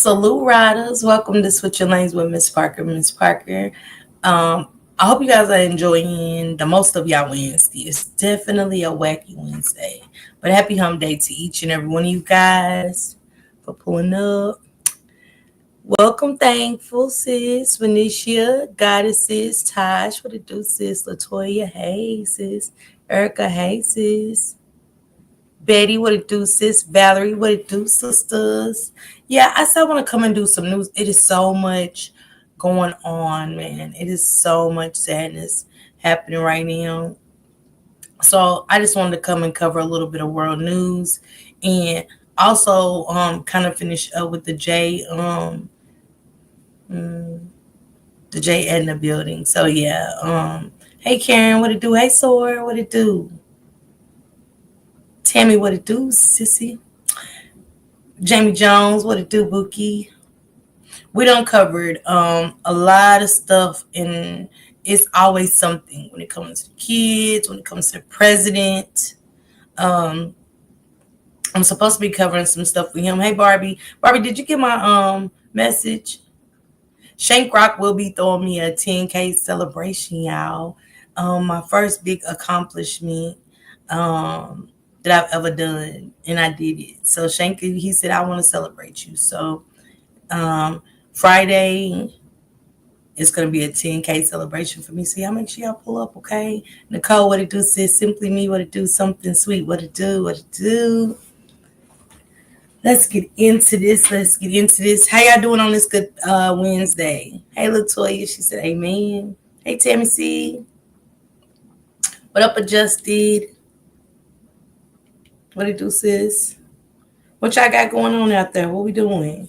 Salute riders. Welcome to Switch Your Lanes with Miss Parker. Miss Parker. I hope you guys are enjoying the most of y'all Wednesday. It's definitely a wacky Wednesday. But happy hump day to each and every one of you guys for pulling up. Welcome, thankful sis, Venetia, goddess sis, Tosh, what it do, sis, Latoya, hey sis, Erica, hey sis. Betty, what it do, sis? Valerie, what it do, sisters? Yeah, I said I want to come and do some news. It is so much going on, man. It is so much sadness happening right now. So I just wanted to come and cover a little bit of world news and also kind of finish up with the J Edna building. So yeah, hey Karen, what it do? Hey Sora, what it do? Tammy, what it do, sissy? Jamie Jones, what it do, Bookie? We done covered a lot of stuff, and it's always something when it comes to kids, when it comes to the president. Um, I'm supposed to be covering some stuff with him. Hey Barbie, Barbie, did you get my message? Shank Rock will be throwing me a 10K celebration, y'all. My first big accomplishment that I've ever done, and I did it. So Shank, he said, I want to celebrate you. So Friday is going to be a 10K celebration for me. So y'all make sure y'all pull up, okay? Nicole, what it do, sis? Simply me, what it do? Something sweet, what it do? What it do? Let's get into this. How y'all doing on this good Wednesday? Hey, Latoya, she said, amen. Hey, Tammy C. What up, Adjusted? What it do, sis? What y'all got going on out there? What we doing?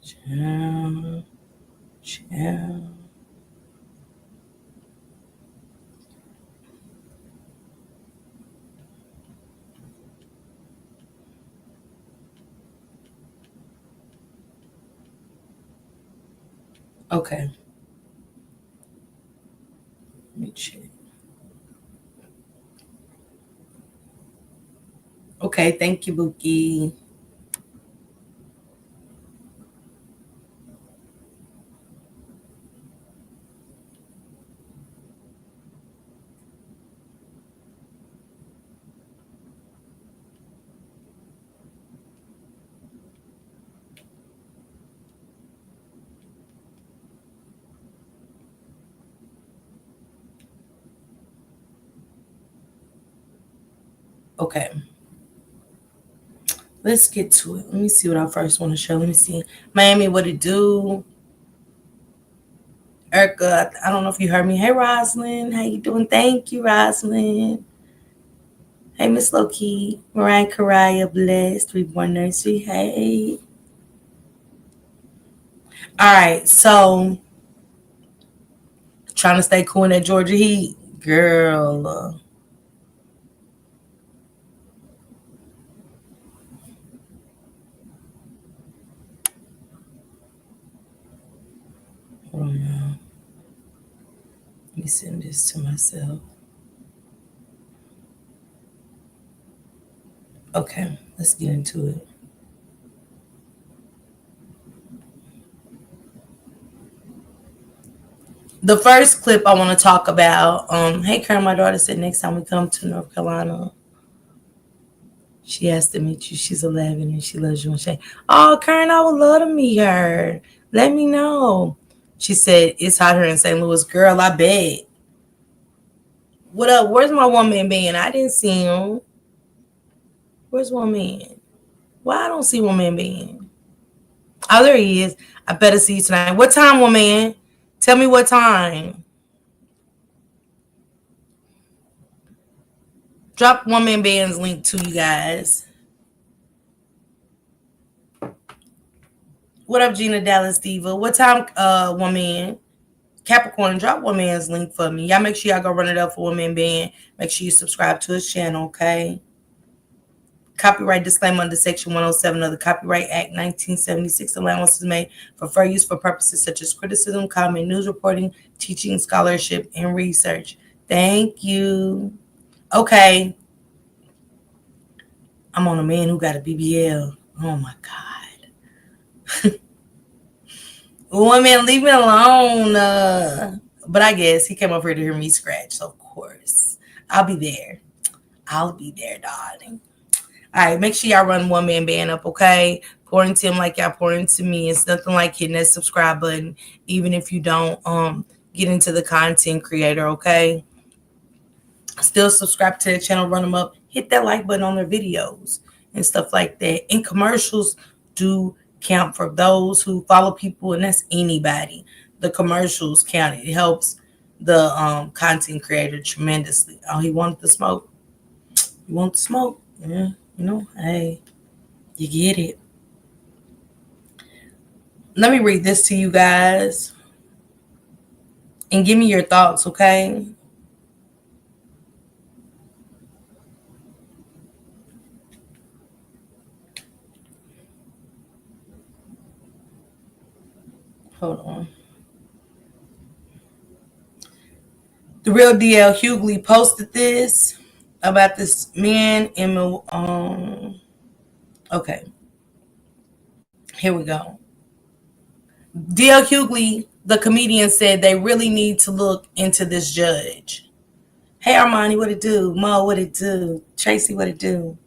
Ciao. Ciao. Okay. Let me check. Okay, thank you, Bookie. Okay, let's get to it. Let me see what I first want to show. Let me see. Miami, what it do? Erica, I don't know if you heard me. Hey, Roslyn, how you doing? Thank you, Roslyn. Hey, Miss Loki, Mariah Karaya, Blessed, Reborn Nursery. Hey. All right, so trying to stay cool in that Georgia heat, girl. Hold on now. Let me send this to myself. Okay, let's get into it. The first clip I want to talk about. Hey, Karen, my daughter said next time we come to North Carolina, she has to meet you. She's 11 and she loves you and Shay. Oh, Karen, I would love to meet her. Let me know. She said it's hot here in St. Louis. Girl, I bet. What up? Where's my one man band? I didn't see him. Where's one man? Why I don't see one man band? Oh, there he is. I better see you tonight. What time, one man? Tell me what time. Drop one man band's link to you guys. What up, Gina Dallas Diva? What time, one man? Capricorn, drop one man's link for me. Y'all make sure y'all go run it up for one man band. Make sure you subscribe to his channel, okay? Copyright disclaimer under Section 107 of the Copyright Act 1976. Allowance is made for fair use for purposes such as criticism, comment, news reporting, teaching, scholarship, and research. Thank you. Okay, I'm on a man who got a BBL. Oh my God. Woman, leave me alone. But I guess he came over here to hear me scratch, so of course. I'll be there. I'll be there, darling. All right, make sure y'all run one man band up, okay? Pour into him like y'all pour into me. It's nothing like hitting that subscribe button, even if you don't get into the content creator, okay? Still subscribe to the channel, run them up, hit that like button on their videos and stuff like that. And commercials do count for those who follow people, and that's anybody. The commercials count. It helps the content creator tremendously. Oh, he wanted the smoke. You want the smoke? Yeah, hey, you get it. Let me read this to you guys and give me your thoughts, okay? Hold on. The real DL Hughley posted this about this man in okay, here we go. DL Hughley, the comedian, said they really need to look into this judge. Hey Armani, what it do? Mo, what it do? Tracy, what it do?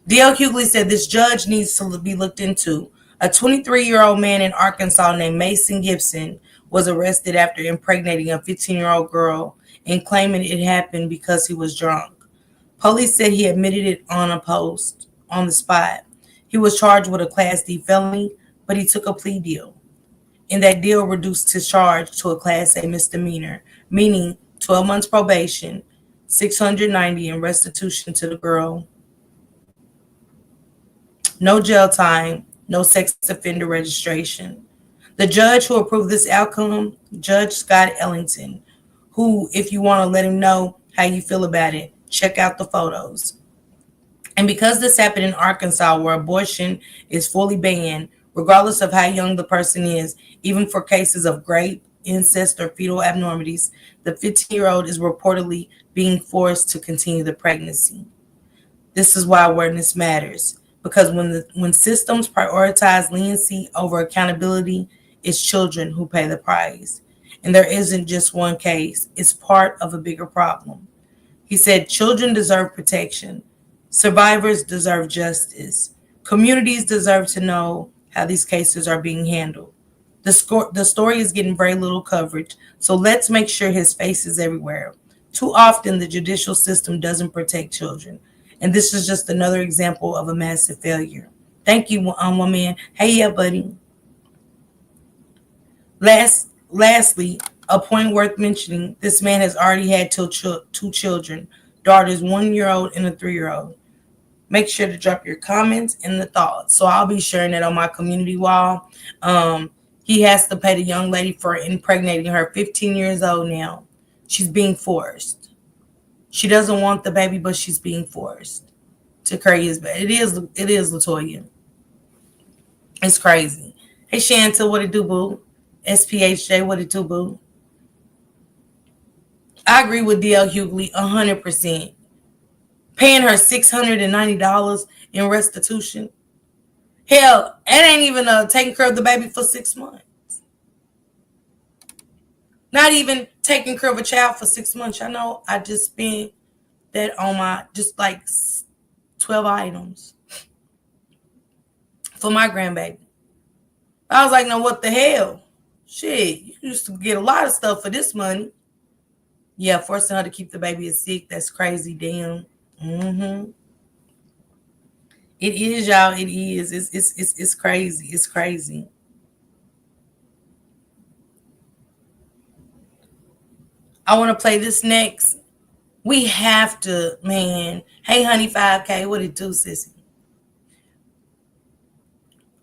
DL Hughley said this judge needs to be looked into. A 23-year-old man in Arkansas named Mason Gibson was arrested after impregnating a 15-year-old girl and claiming it happened because he was drunk. Police said he admitted it on a post on the spot. He was charged with a Class D felony, but he took a plea deal. And that deal reduced his charge to a Class A misdemeanor, meaning 12 months probation, $690 in restitution to the girl, no jail time, no sex offender registration. The judge who approved this outcome, Judge Scott Ellington, who, if you want to let him know how you feel about it, check out the photos. And because this happened in Arkansas, where abortion is fully banned, regardless of how young the person is, even for cases of rape, incest, or fetal abnormalities, the 15-year-old is reportedly being forced to continue the pregnancy. This is why awareness matters, because when systems prioritize leniency over accountability, it's children who pay the price. And there isn't just one case, it's part of a bigger problem. He said children deserve protection. Survivors deserve justice. Communities deserve to know how these cases are being handled. The story is getting very little coverage, so let's make sure his face is everywhere. Too often, the judicial system doesn't protect children, and this is just another example of a massive failure. Thank you, one man. Hey, yeah, buddy. Lastly, a point worth mentioning, this man has already had two children, daughters, 1-year-old and a 3-year-old. Make sure to drop your comments and the thoughts. So I'll be sharing it on my community wall. He has to pay the young lady for impregnating her, 15 years old now. She's being forced. She doesn't want the baby, but she's being forced to carry his baby. It is, Latoya. It's crazy. Hey, Shanta, what it do, boo? SPHJ, what it do, boo? I agree with DL Hughley 100%. Paying her $690 in restitution. Hell, it ain't even taking care of the baby for 6 months. Not even taking care of a child for 6 months. I know I just spent that on my, just like 12 items for my grandbaby. I was like, no, what the hell? Shit, you used to get a lot of stuff for this money. Yeah, forcing her to keep the baby is sick. That's crazy. Damn. It is, y'all. It is. It's crazy. It's crazy. I want to play this next. We have to, man. Hey, honey, 5K. What it do, sissy?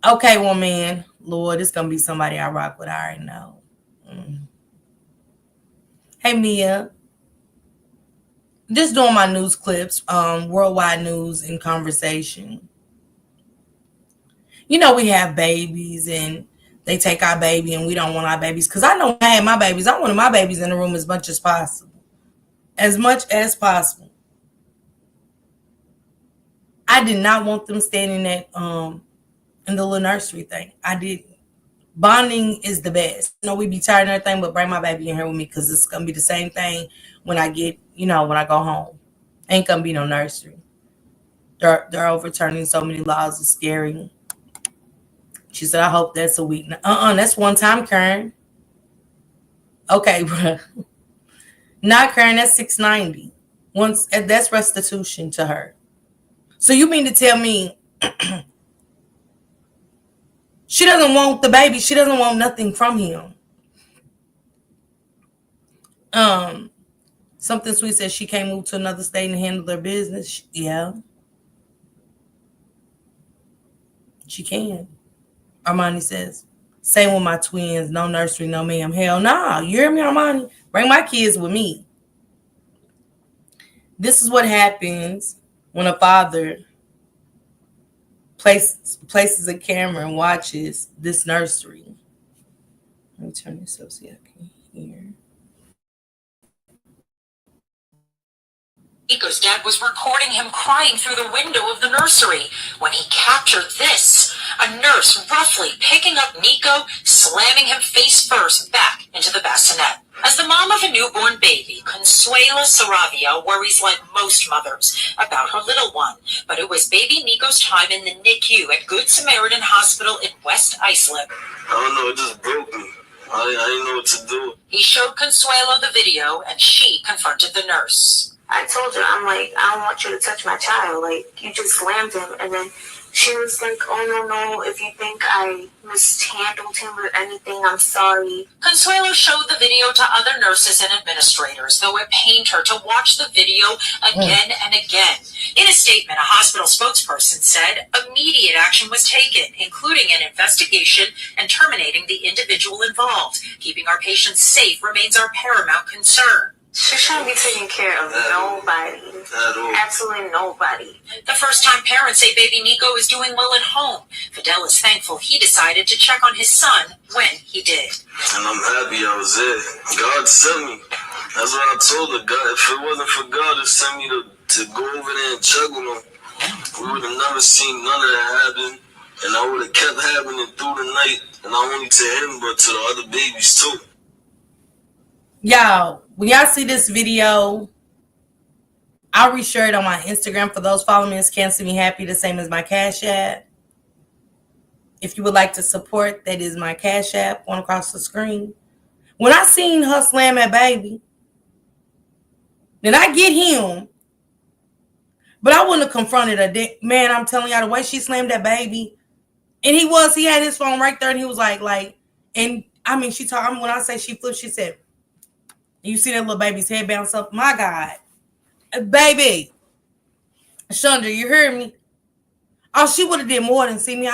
Okay, well, man. Lord, it's going to be somebody I rock with. I already know. Hey, Mia. Just doing my news clips, worldwide news and conversation. You know, we have babies and they take our baby and we don't want our babies. Because I know when I had my babies, I wanted my babies in the room as much as possible. As much as possible. I did not want them standing at in the little nursery thing. I didn't. Bonding is the best. I know we be tired and everything, but bring my baby in here with me because it's gonna be the same thing when I get, when I go home. Ain't gonna be no nursery. They're overturning so many laws. It's scary. She said, I hope that's a week. That's one time, Karen. Okay, bro. Not Karen, that's $690. Once that's restitution to her. So you mean to tell me she doesn't want the baby, she doesn't want nothing from him. Something Sweet says she can't move to another state and handle their business. Yeah. She can. Armani says, same with my twins. No nursery, no ma'am. Hell nah. You hear me, Armani? Bring my kids with me. This is what happens when a father places a camera and watches this nursery. Let me turn this up so I can hear. Nico's dad was recording him crying through the window of the nursery when he captured this. A nurse roughly picking up Nico, slamming him face first back into the bassinet. As the mom of a newborn baby, Consuela Saravia worries like most mothers about her little one. But it was baby Nico's time in the NICU at Good Samaritan Hospital in West Islip. I don't know, it just broke me. I didn't know what to do. He showed Consuelo the video and she confronted the nurse. I told her, I'm like, I don't want you to touch my child. Like, you just slammed him. And then she was like, oh, no, if you think I mishandled him or anything, I'm sorry. Consuelo showed the video to other nurses and administrators, though it pained her to watch the video again and again. In a statement, a hospital spokesperson said immediate action was taken, including an investigation and terminating the individual involved. Keeping our patients safe remains our paramount concern. She shouldn't be taking care of nobody. Absolutely nobody. The first-time parents say baby Nico is doing well at home. Fidel is thankful he decided to check on his son when he did. And I'm happy I was there. God sent me. That's what I told her. God, if it wasn't for God to send me to go over there and check on him, we would have never seen none of that happen. And I would have kept happening through the night. And not only to him, but to the other babies too. Y'all, when y'all see this video, I'll reshare it on my Instagram. For those following me, it's Cancer Me Happy, the same as my Cash App. If you would like to support, that is my Cash App on across the screen. When I seen her slam that baby, then I get him, but I wouldn't have confronted her. Man, I'm telling y'all, the way she slammed that baby, and he had his phone right there, and he was like, and I mean, she told, when I say she flipped, she said, you see that little baby's head bounce up? My God. Baby. Chandra, you heard me? Oh, she would have did more than see me.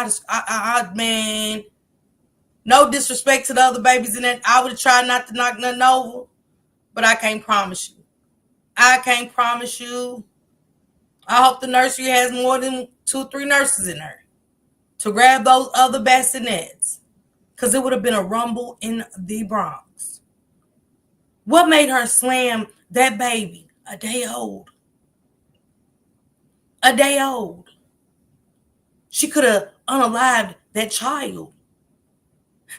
Man. No disrespect to the other babies in that. I would have tried not to knock nothing over. But I can't promise you. I can't promise you. I hope the nursery has more than 2 or 3 nurses in there to grab those other bassinets. Because it would have been a rumble in the Bronx. What made her slam that baby? A day old. A day old. She could have unalived that child.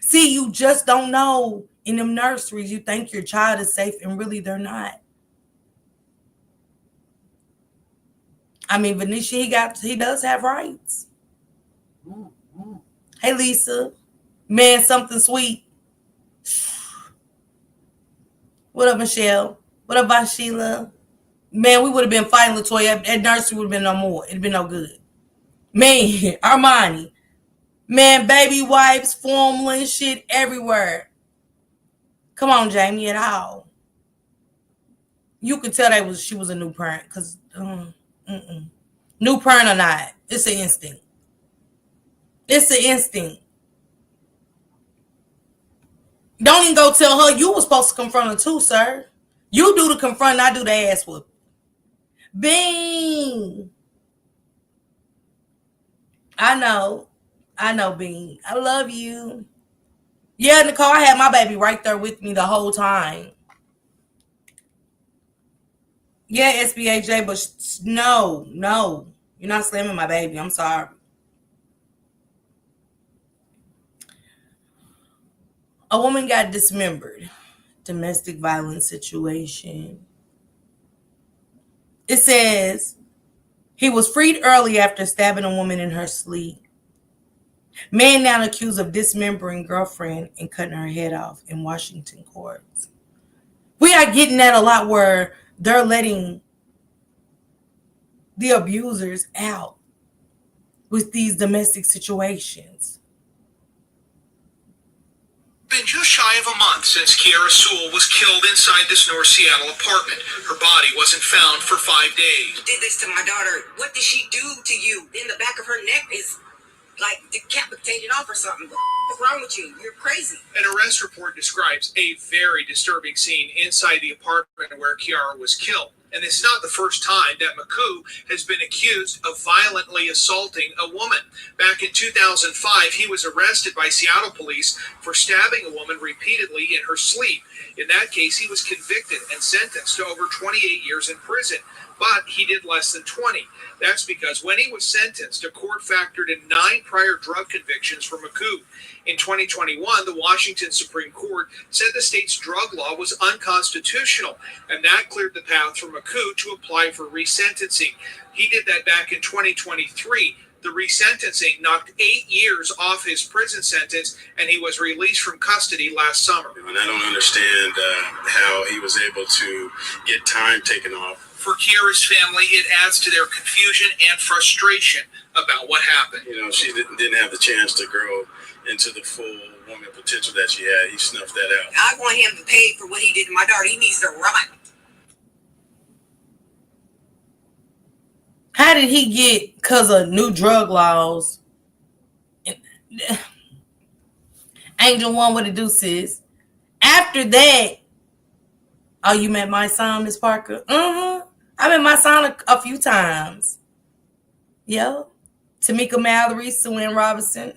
See, you just don't know. In them nurseries, you think your child is safe, and really they're not. I mean, Venetia, he does have rights. Hey, Lisa. Man, something sweet. What up, Michelle? What up, Sheila? Man, we would have been fighting Latoya. That nursery would have been no more. It'd been no good. Man, Armani. Man, baby wipes, formula and shit everywhere. Come on, Jamie, at all. You could tell she was a new parent. Because, new parent or not, it's an instinct. It's an instinct. Don't even go tell her you were supposed to confront her too, sir. You do the confront, I do the ass whoop. Bean. I know, Bean. I love you. Yeah, Nicole, I had my baby right there with me the whole time. Yeah, SBAJ, but no. You're not slamming my baby. I'm sorry. A woman got dismembered. Domestic violence situation. It says he was freed early after stabbing a woman in her sleep. Man now accused of dismembering girlfriend and cutting her head off in Washington courts. We are getting that a lot where they're letting the abusers out with these domestic situations. Been just shy of a month since Kiara Sewell was killed inside this North Seattle apartment. Her body wasn't found for 5 days. Did this to my daughter. What did she do to you? In the back of her neck is like decapitated off or something. What's wrong with you? You're crazy. An arrest report describes a very disturbing scene inside the apartment where Kiara was killed. And this is not the first time that McCoo has been accused of violently assaulting a woman. Back in 2005, he was arrested by Seattle police for stabbing a woman repeatedly in her sleep. In that case, he was convicted and sentenced to over 28 years in prison. But he did less than 20. That's because when he was sentenced, a court factored in 9 prior drug convictions for McCoo. In 2021, the Washington Supreme Court said the state's drug law was unconstitutional, and that cleared the path for McCoo to apply for resentencing. He did that back in 2023. The resentencing knocked 8 years off his prison sentence, and he was released from custody last summer. And I don't understand how he was able to get time taken off. For Kiara's family, it adds to their confusion and frustration about what happened. You know, she didn't have the chance to grow into the full woman potential that she had. He snuffed that out. I want him to pay for what he did to my daughter. He needs to run. How did he get, because of new drug laws? Angel One, what it do, sis? After that, oh, you met my son, Miss Parker? I met my son a few times. Yep. Tamika Mallory, Suann Robinson.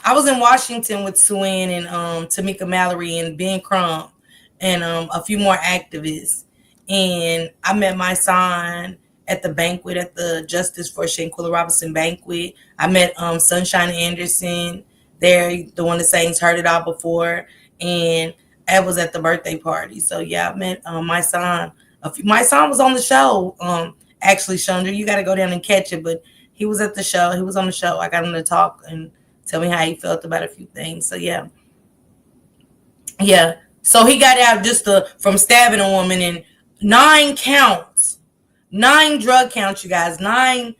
I was in Washington with Suann and Tamika Mallory and Ben Crump and a few more activists. And I met my son at the banquet, at the Justice for Shanquilla Robinson banquet. I met Sunshine Anderson there, the one that sings Heard It All Before. And I was at the birthday party. So, yeah, I met my son. My son was on the show. Actually, Chandra, you got to go down and catch it. But he was at the show. He was on the show. I got him to talk and tell me how he felt about a few things. So, yeah. Yeah. So he got out just from stabbing a woman in 9 counts. 9 drug counts, you guys. 9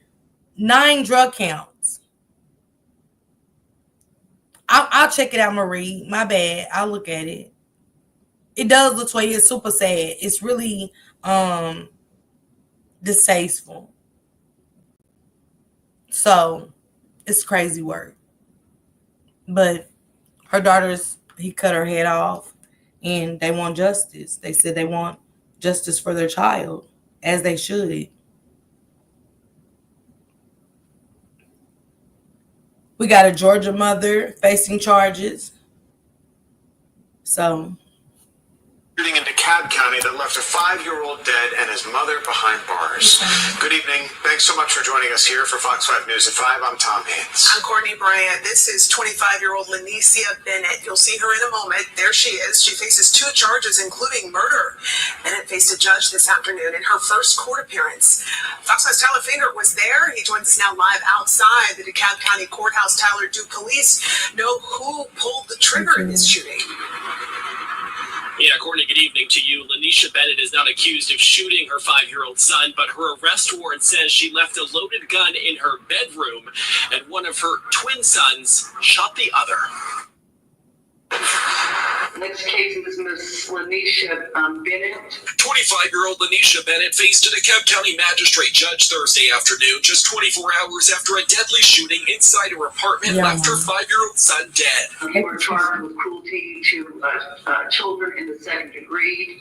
drug counts. I'll check it out, Marie. My bad. I'll look at it. It does look like it's super sad. It's really distasteful. So it's crazy work. But her daughters, he cut her head off, and they want justice. They said they want justice for their child, as they should. We got a Georgia mother facing charges. So, shooting in DeKalb County that left a 5-year-old dead and his mother behind bars. Good evening. Thanks so much for joining us here for Fox 5 News at 5. I'm Tom Haynes. I'm Courtney Bryant. This is 25-year-old Lanicia Bennett. You'll see her in a moment. There she is. She faces 2 charges, including murder. Bennett faced a judge this afternoon in her first court appearance. Fox 5's Tyler Finger was there. He joins us now live outside the DeKalb County Courthouse. Tyler, do police know who pulled the trigger in this shooting? Yeah, Courtney, good evening to you. Lanicia Bennett is not accused of shooting her 5-year-old son, but her arrest warrant says she left a loaded gun in her bedroom, and one of her twin sons shot the other. Next case is Miss Lanicia Bennett. 25-year-old Lanicia Bennett faced a DeKalb County magistrate judge Thursday afternoon, just 24 hours after a deadly shooting inside her apartment left her 5-year-old son dead. They were charged with cruelty to children in the 2nd degree.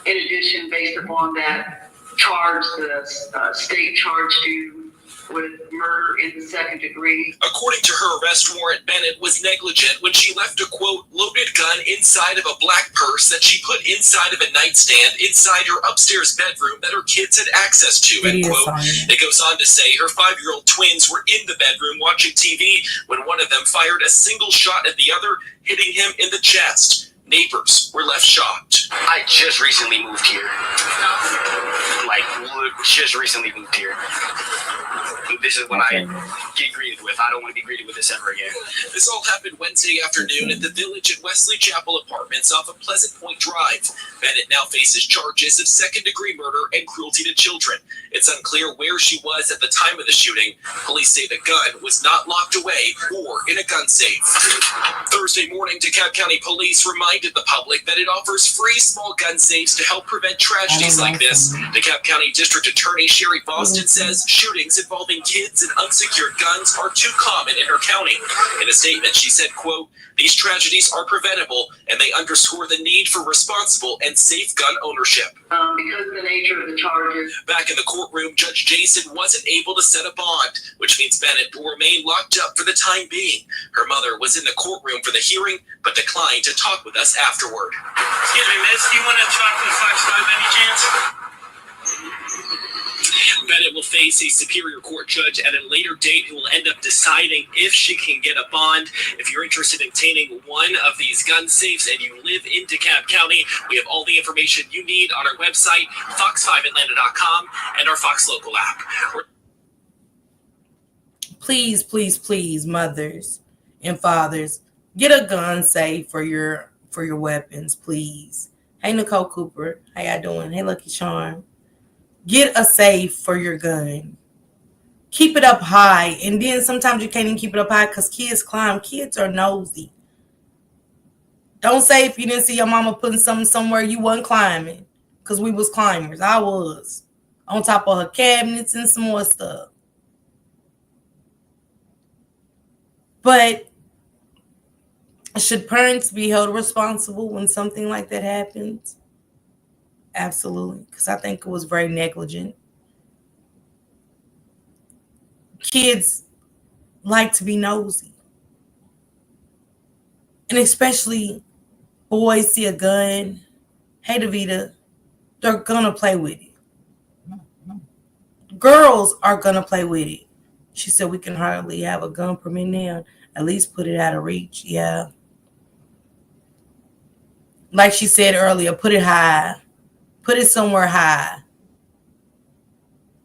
In addition, based upon that charge, the state charged you with murder in the second degree. According to her arrest warrant, Bennett was negligent when she left a, quote, loaded gun inside of a black purse that she put inside of a nightstand inside her upstairs bedroom that her kids had access to, end quote. It goes on to say her 5-year-old twins were in the bedroom watching TV when one of them fired a single shot at the other, hitting him in the chest. Neighbors were left shocked. I just recently moved here. Just recently moved here. This is what I get greeted with. I don't want to be greeted with this ever again. This all happened Wednesday afternoon at the Village at Wesley Chapel Apartments off of Pleasant Point Drive. Bennett now faces charges of second-degree murder and cruelty to children. It's unclear where she was at the time of the shooting. Police say the gun was not locked away or in a gun safe. Thursday morning, DeKalb County Police reminded the public that it offers free small gun safes to help prevent tragedies like this. DeKalb County District Attorney Sherry Boston says shootings involving kids and unsecured guns are too common in her county. In a statement, she said, quote, these tragedies are preventable and they underscore the need for responsible and safe gun ownership. Because of the nature of the charges. Back in the courtroom, Judge Jason wasn't able to set a bond, which means Bennett will remain locked up for the time being. Her mother was in the courtroom for the hearing, but declined to talk with us afterward. Excuse me, miss, do you want to talk to the Fox 5 any chance? Bennett will face a Superior Court judge at a later date who will end up deciding if she can get a bond. If you're interested in obtaining one of these gun safes and you live in DeKalb County, we have all the information you need on our website, fox5atlanta.com, and our Fox Local app. Please, please, please, mothers and fathers, get a gun safe for your weapons, please. Hey, Nicole Cooper. How y'all doing? Hey, Lucky Charm. Get a safe for your gun. Keep it up high. And then sometimes you can't even keep it up high because kids climb. Kids are nosy. Don't say if you didn't see your mama putting something somewhere you wasn't climbing. Because we was climbers. I was. On top of her cabinets and some more stuff. But should parents be held responsible when something like that happens? Absolutely, because I think it was very negligent. Kids like to be nosy. And especially boys see a gun. Hey, Davita, they're going to play with it. Girls are going to play with it. She said we can hardly have a gun permit now. At least put it out of reach. Yeah. Like she said earlier, put it high. Put it somewhere high.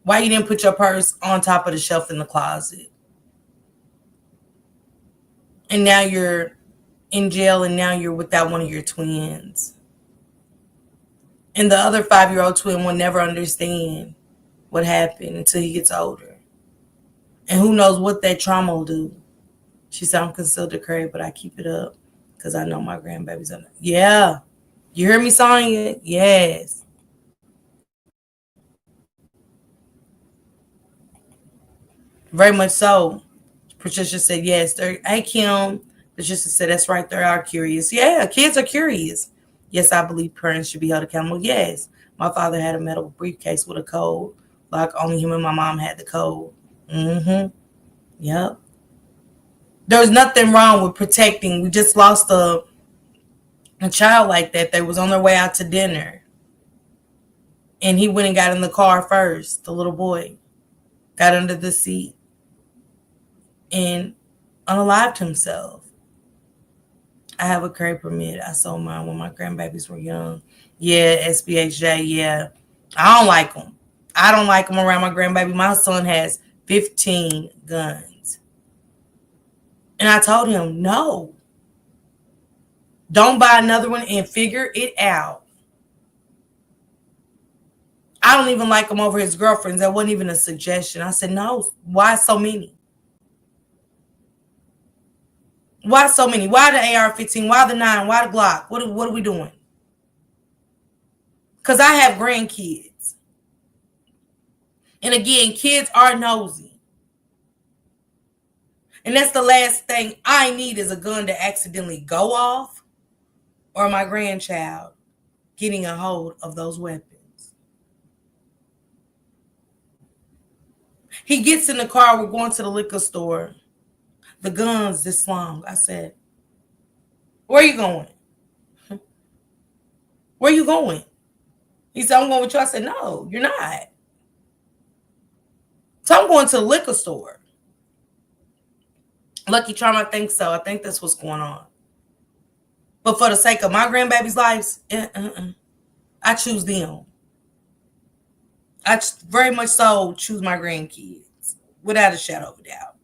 Why you didn't put your purse on top of the shelf in the closet? And now you're in jail and now you're without one of your twins. And the other 5-year-old twin will never understand what happened until he gets older. And who knows what that trauma will do. She said, I'm considered crazy, but I keep it up because I know my grandbaby's on it. Yeah. You hear me saying it? Yes. Very much so. Patricia said, yes. Hey, Kim. Patricia said, that's right. They are curious. Yeah, kids are curious. Yes, I believe parents should be held accountable. Yes. My father had a metal briefcase with a code. Like only him and my mom had the code. Mm-hmm. Yep. There's nothing wrong with protecting. We just lost a child like that. They was on their way out to dinner. And he went and got in the car first. The little boy got under the seat and unalived himself. I have a carry permit. I sold mine when my grandbabies were young. Yeah, SBHJ, yeah. I don't like them. I don't like them around my grandbaby. My son has 15 guns. And I told him, no. Don't buy another one and figure it out. I don't even like him over his girlfriends. That wasn't even a suggestion. I said, no. Why so many? Why so many? Why the AR-15? Why the 9? Why the Glock? What are we doing? Because I have grandkids. And again, kids are nosy. And that's the last thing I need is a gun to accidentally go off or my grandchild getting a hold of those weapons. He gets in the car. We're going to the liquor store. The gun's this long. I said, where are you going? Where are you going? He said, I'm going with you. I said, no, you're not. So I'm going to the liquor store. Lucky Charm, I think so. I think that's what's going on. But for the sake of my grandbaby's lives, I choose them. I very much so choose my grandkids, without a shadow of a doubt.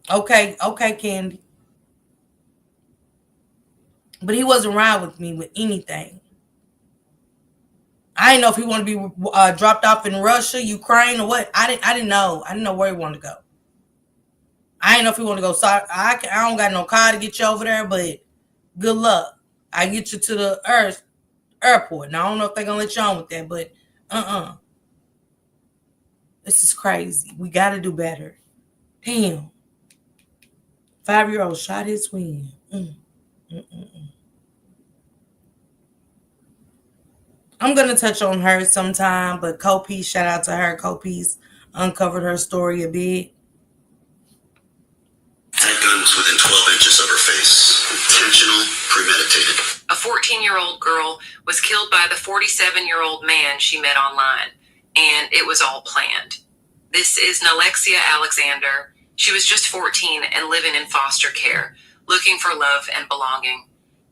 Okay, Candy. But he wasn't riding with me with anything. I didn't know if he wanted to be dropped off in Russia, Ukraine, or what. I didn't know. I didn't know where he wanted to go. I didn't know if he wanted to go. So I don't got no car to get you over there, but good luck. I get you to the airport. Now I don't know if they're gonna let you on with that, but this is crazy. We got to do better. Damn. 5-year-old shot his twin. I'm going to touch on her sometime, but Kopi, shout out to her. Kopi's uncovered her story a bit. That gun was within 12 inches of her face. Intentional, premeditated. A 14-year-old girl was killed by the 47-year-old man she met online, and it was all planned. This is Nalexia Alexander. She was just 14 and living in foster care, looking for love and belonging.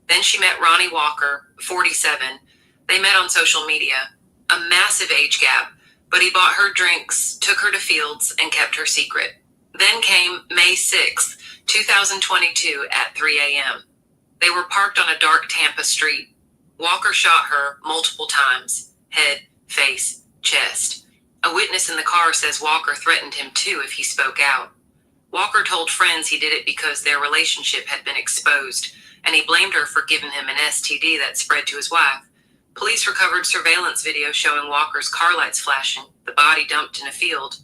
Then she met Ronnie Walker, 47. They met on social media. A massive age gap, but he bought her drinks, took her to Fields, and kept her secret. Then came May 6th, 2022 at 3 a.m. They were parked on a dark Tampa street. Walker shot her multiple times, head, face, chest. A witness in the car says Walker threatened him too if he spoke out. Walker told friends he did it because their relationship had been exposed, and he blamed her for giving him an STD that spread to his wife. Police recovered surveillance video showing Walker's car lights flashing, the body dumped in a field.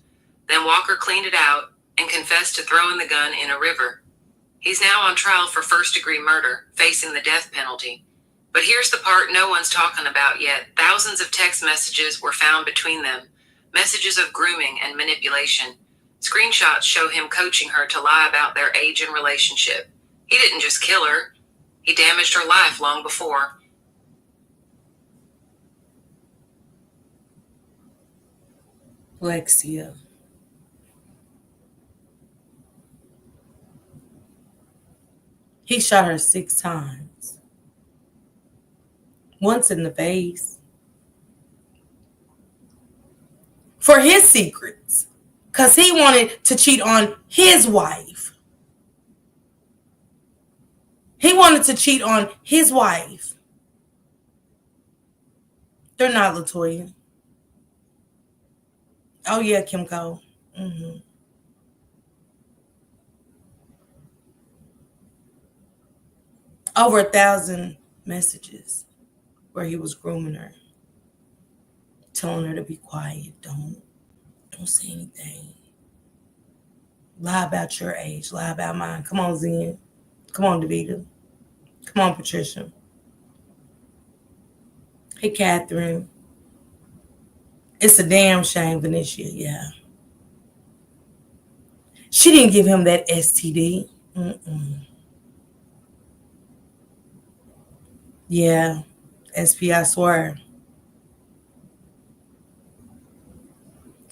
Then Walker cleaned it out and confessed to throwing the gun in a river. He's now on trial for first-degree murder, facing the death penalty. But here's the part no one's talking about yet. Thousands of text messages were found between them, messages of grooming and manipulation. Screenshots show him coaching her to lie about their age and relationship. He didn't just kill her. He damaged her life long before. Lexia. He shot her 6 times. Once in the face. For his secrets. Because he wanted to cheat on his wife. He wanted to cheat on his wife. They're not, Latoya. Oh, yeah, Kimco. Over 1,000 messages where he was grooming her. Telling her to be quiet. Don't say anything. Lie about your age. Lie about mine. Come on, Zen. Come on, Davita. Come on, Patricia. Hey, Catherine. It's a damn shame, Venetia. Yeah. She didn't give him that STD. Yeah. SP, I swear.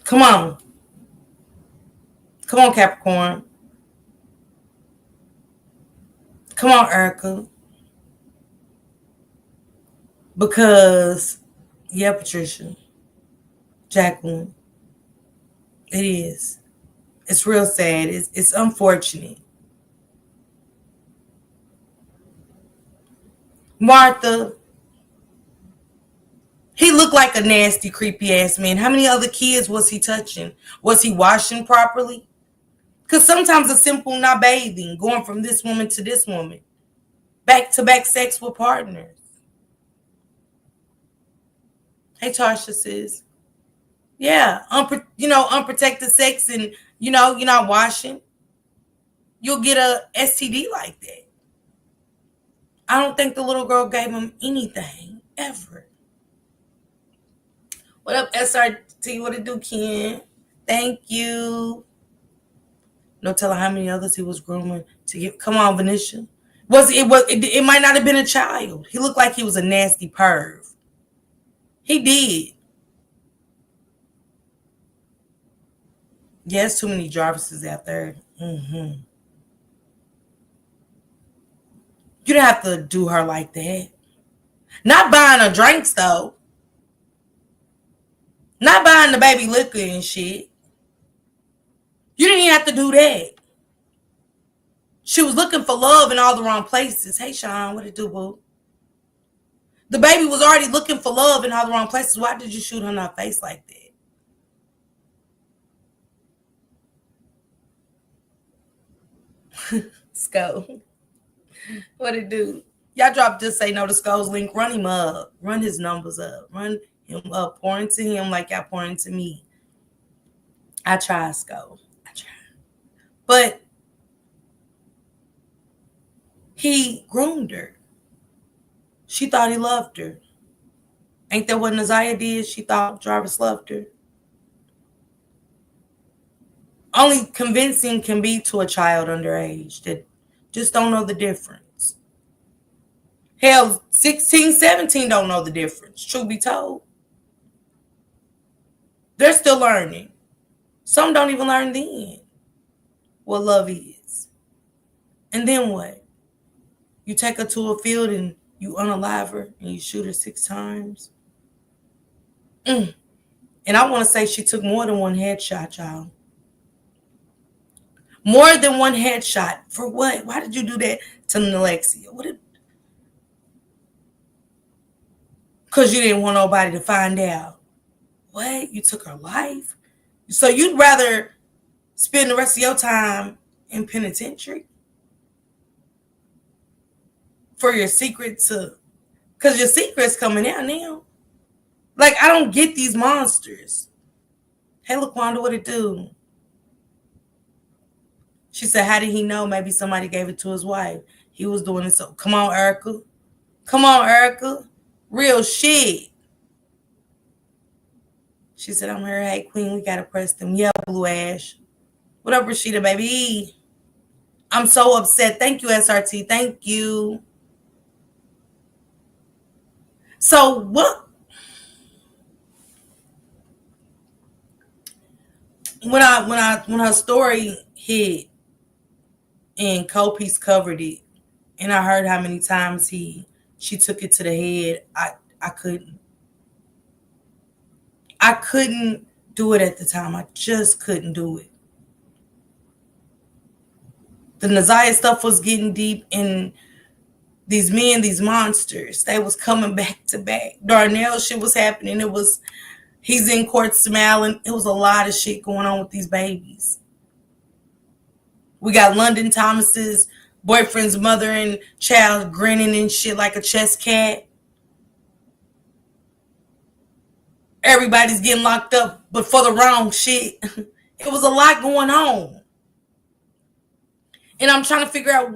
Come on. Come on, Capricorn. Come on, Erica. Because, yeah, Patricia. Jacqueline. It is. It's real sad. It's unfortunate. Martha. He looked like a nasty, creepy ass man. How many other kids was he touching? Was he washing properly? Because sometimes a simple not bathing, going from this woman to this woman, back-to-back sex with partners. Hey, Tasha says, yeah, unprotected sex and, you're not washing. You'll get a STD like that. I don't think the little girl gave him anything, ever. What up, SRT? What it do, Ken? Thank you. No telling how many others he was grooming to get. Come on, Venetia. It might not have been a child. He looked like he was a nasty perv. He did. Yes, too many Jarvises out there. You didn't have to do her like that. Not buying her drinks though. Not buying the baby liquor and shit. You didn't even have to do that. She was looking for love in all the wrong places. Hey, Sean, what it do, boo? The baby was already looking for love in all the wrong places. Why did you shoot her in her face like that? Sco. What it do? Y'all drop just say no to Sco's link. Run him up. Run his numbers up. Run him up. Pour into him like y'all pour into me. I try, Sco. I try. But he groomed her. She thought he loved her. Ain't that what Naziah did? She thought Jarvis loved her. Only convincing can be to a child underage that just don't know the difference. Hell, 16, 17 don't know the difference, truth be told. They're still learning. Some don't even learn then what love is. And then what? You take her to a field and you unalive her and you shoot her 6 times. And I want to say she took more than one headshot, y'all. More than one headshot. For what? Why did you do that to Alexia? Because you didn't want nobody to find out. What? You took her life? So you'd rather spend the rest of your time in penitentiary? For your secret to... Because your secret's coming out now. Like, I don't get these monsters. Hey, LaQuanda, what it do? She said, how did he know? Maybe somebody gave it to his wife. He was doing it so... Come on, Erica. Come on, Erica. Real shit. She said, I'm here. Hey, Queen, we got to press them. Yeah, Blue Ash. What up, Rashida, baby? I'm so upset. Thank you, SRT. Thank you. So what? When her story hit and Copies covered it, and I heard how many times she took it to the head, I couldn't do it at the time. I just couldn't do it. The Naziah stuff was getting deep, and these men, these monsters, they was coming back to back. Darnell shit was happening. He's in court smiling. It was a lot of shit going on with these babies. We got London Thomas's boyfriend's mother and child grinning and shit like a chess cat. Everybody's getting locked up, but for the wrong shit. It was a lot going on. And I'm trying to figure out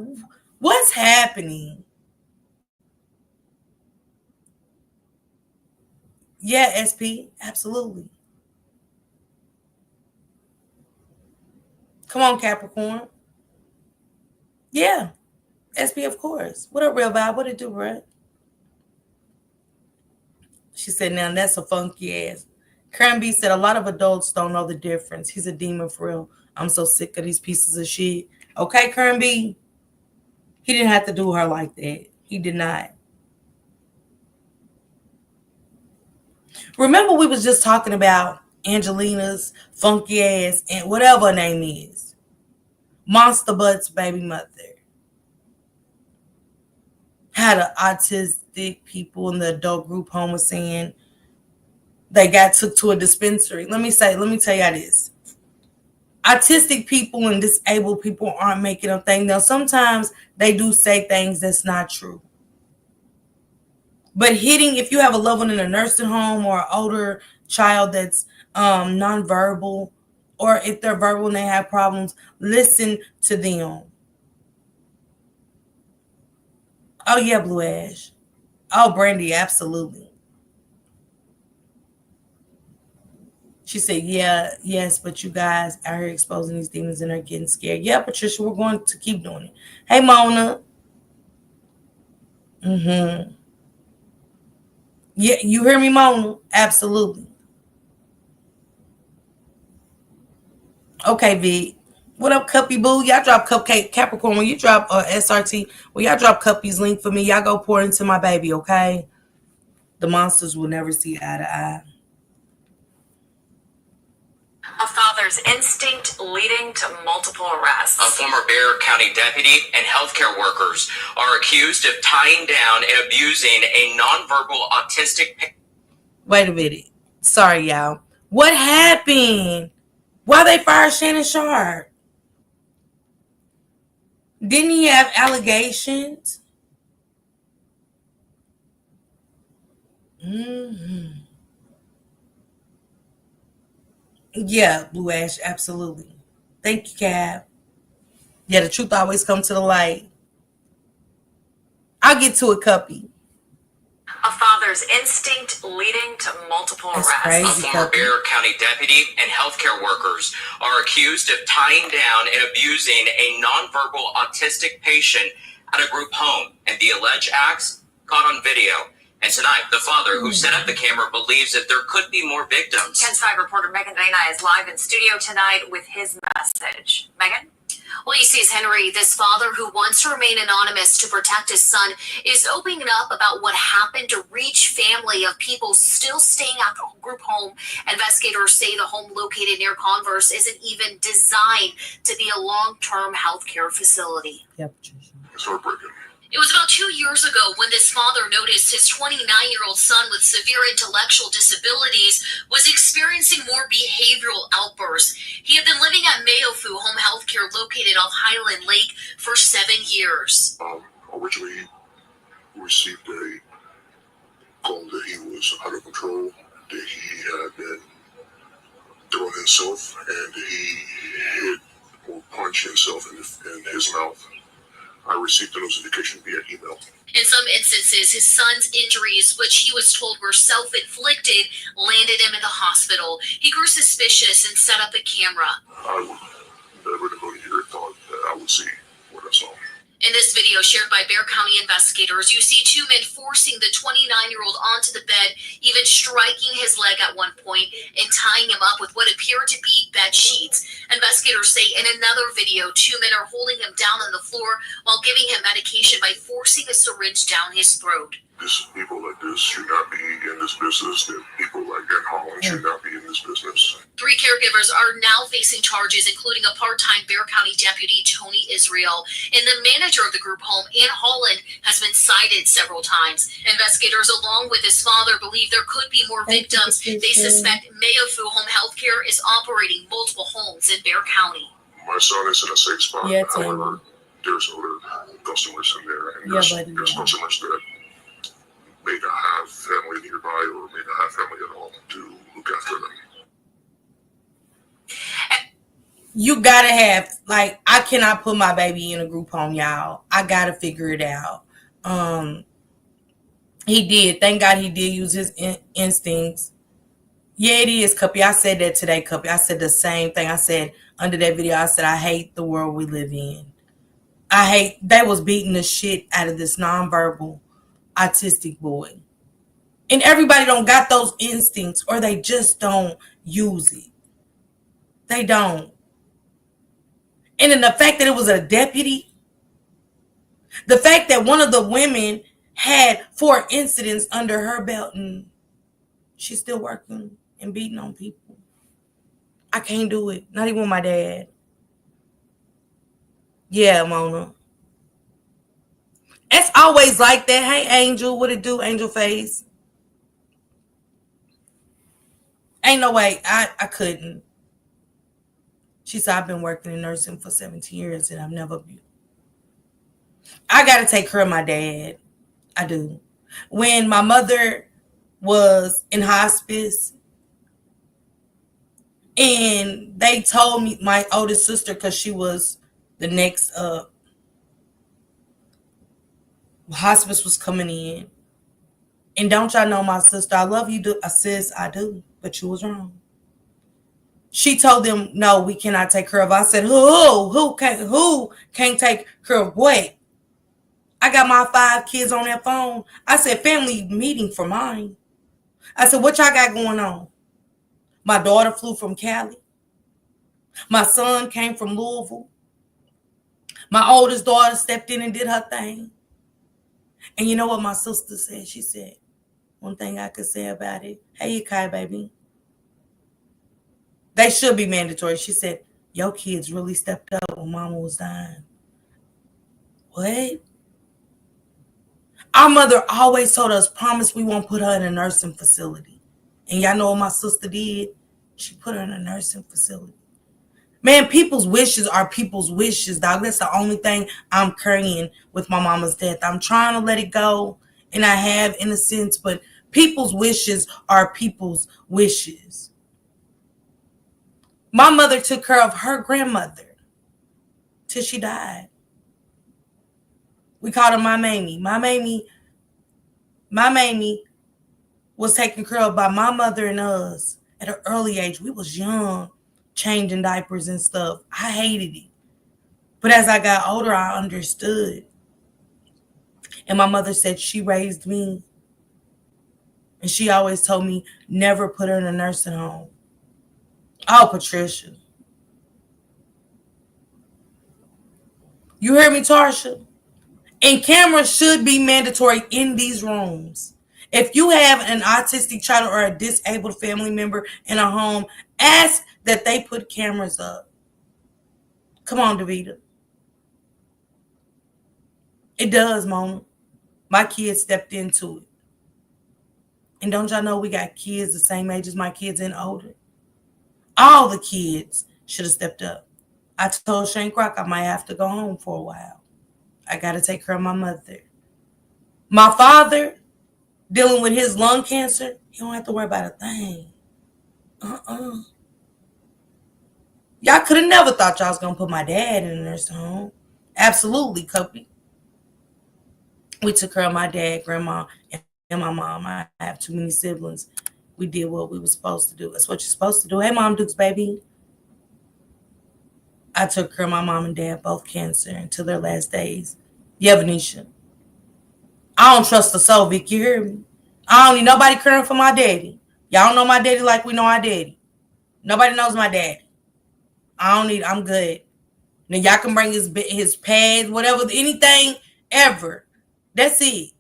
what's happening. Yeah, SP, absolutely. Come on, Capricorn. Yeah, SP, of course. What a real vibe. What it do, bruh? She said, now that's a funky ass. Karen B said, a lot of adults don't know the difference. He's a demon for real. I'm so sick of these pieces of shit. Okay, Karen B. He didn't have to do her like that. He did not. Remember we was just talking about Angelina's funky ass and whatever her name is. Monster Butt's baby mother. How the autistic people in the adult group home was saying they got took to a dispensary. Let me tell y'all this. Autistic people and disabled people aren't making a thing. Now, sometimes they do say things that's not true. But if you have a loved one in a nursing home or an older child that's nonverbal, or if they're verbal and they have problems, listen to them. Oh, yeah, Blue Ash. Oh, Brandy, absolutely. She said, yeah, yes, but you guys out here exposing these demons and are getting scared. Yeah, Patricia, we're going to keep doing it. Hey, Mona. Mm-hmm. Yeah, you hear me, Mona? Absolutely. Okay, Vic. What up, Cuppy Boo? Y'all drop Cupcake Capricorn. When you drop SRT, when y'all drop Cuppy's link for me, y'all go pour into my baby, okay? The monsters will never see eye to eye. A father's instinct leading to multiple arrests. A former Bexar County deputy and healthcare workers are accused of tying down and abusing a nonverbal autistic. Wait a minute. Sorry, y'all. What happened? Why they fired Shannon Sharp? Didn't he have allegations? Mm-hmm. Yeah, Blue Ash, absolutely. Thank you, Cab. Yeah, the truth always comes to the light. I'll get to it, Cuppy. A father's instinct leading to multiple That's arrests. crazy, A former Cuppy. Bexar County deputy and healthcare workers are accused of tying down and abusing a nonverbal autistic patient at a group home, and the alleged acts caught on video. And tonight, the father who set up the camera believes that there could be more victims. KENS 5 reporter Megan Dana is live in studio tonight with his message. Megan? Well, you see, Henry, this father who wants to remain anonymous to protect his son is opening up about what happened to Reach family of people still staying at the group home. Investigators say the home located near Converse isn't even designed to be a long-term healthcare facility. Yep. It's heartbreaking. It was about 2 years ago when this father noticed his 29-year-old son with severe intellectual disabilities was experiencing more behavioral outbursts. He had been living at Mayofu Home Healthcare located off Highland Lake for 7 years. Originally, we received a call that he was out of control, that he had been throwing himself, and he hit or punched himself in his mouth. I received the notification via email. In some instances, his son's injuries, which he was told were self-inflicted, landed him in the hospital. He grew suspicious and set up a camera. I would never in a million years thought that I would see what I saw. In this video shared by Bexar County investigators, you see two men forcing the 29-year-old onto the bed, even striking his leg at one point and tying him up with what appeared to be bed sheets. Investigators say in another video, two men are holding him down on the floor while giving him medication by forcing a syringe down his throat. People like this should not be in this business. That people like in Holland should not be in this business. 3 caregivers are now facing charges, including a part-time Bexar County deputy, Tony Israel. And the manager of the group home, Ann Holland, has been cited several times. Investigators, along with his father, believe there could be more victims. They suspect Mayofu Home Healthcare is operating multiple homes in Bexar County. My son is in a safe spot. Yeah, however, there's other customers in there, and there's customers that may not have family nearby or may not have family at all to look after them. You gotta have, like, I cannot put my baby in a group home, y'all. I gotta figure it out. He did. Thank God he did use his instincts. Yeah, it is, Cuppy. I said that today, Cuppy. I said the same thing. I said under that video, I said, I hate the world we live in. They was beating the shit out of this nonverbal autistic boy. And everybody don't got those instincts, or they just don't use it. They don't. And then the fact that it was a deputy, the fact that one of the women had 4 incidents under her belt and she's still working and beating on people. I can't do it. Not even with my dad. Yeah, Mona. It's always like that. Hey, Angel. What it do, Angel Face? Ain't no way. I couldn't. She said, I've been working in nursing for 17 years and I've never been. I got to take care of my dad. I do. When my mother was in hospice and they told me, my oldest sister, because she was the next hospice was coming in. And don't y'all know my sister? I love you, sis. I do. But you was wrong. She told them, no, we cannot take care of. I said, who can't take care of what? I got my 5 kids on that phone. I said, family meeting for mine. I said, what y'all got going on? My daughter flew from Cali. My son came from Louisville. My oldest daughter stepped in and did her thing. And you know what my sister said? She said, one thing I could say about it, hey, Kai, baby, they should be mandatory. She said, your kids really stepped up when mama was dying. What? Our mother always told us, promise we won't put her in a nursing facility. And y'all know what my sister did? She put her in a nursing facility. Man, people's wishes are people's wishes, dog. That's the only thing I'm carrying with my mama's death. I'm trying to let it go, and I have in a sense, but people's wishes are people's wishes. My mother took care of her grandmother till she died. We called her my Mamie. My Mamie was taken care of by my mother and us at an early age. We was young, changing diapers and stuff. I hated it. But as I got older, I understood. And my mother said she raised me. And she always told me never put her in a nursing home. Oh, Patricia. You hear me, Tarsha? And cameras should be mandatory in these rooms. If you have an autistic child or a disabled family member in a home, ask that they put cameras up. Come on, Davita. It does, Mona. My kids stepped into it. And don't y'all know we got kids the same age as my kids and older? All the kids should have stepped up. I told Shane Crock I might have to go home for a while. I got to take care of my mother. My father, dealing with his lung cancer, he don't have to worry about a thing. Y'all could have never thought y'all was going to put my dad in a nursing home. Absolutely, Copy. We took care of my dad, grandma, and my mom. I have too many siblings. We did what we were supposed to do. That's what you're supposed to do. Hey, Mom Dukes, baby. I took care of my mom and dad, both cancer, until their last days. Yeah, Venetia. I don't trust a soul, Vic. You hear me? I don't need nobody caring for my daddy. Y'all don't know my daddy like we know our daddy. Nobody knows my daddy. I'm good. Now y'all can bring his pads, whatever, anything ever. That's it.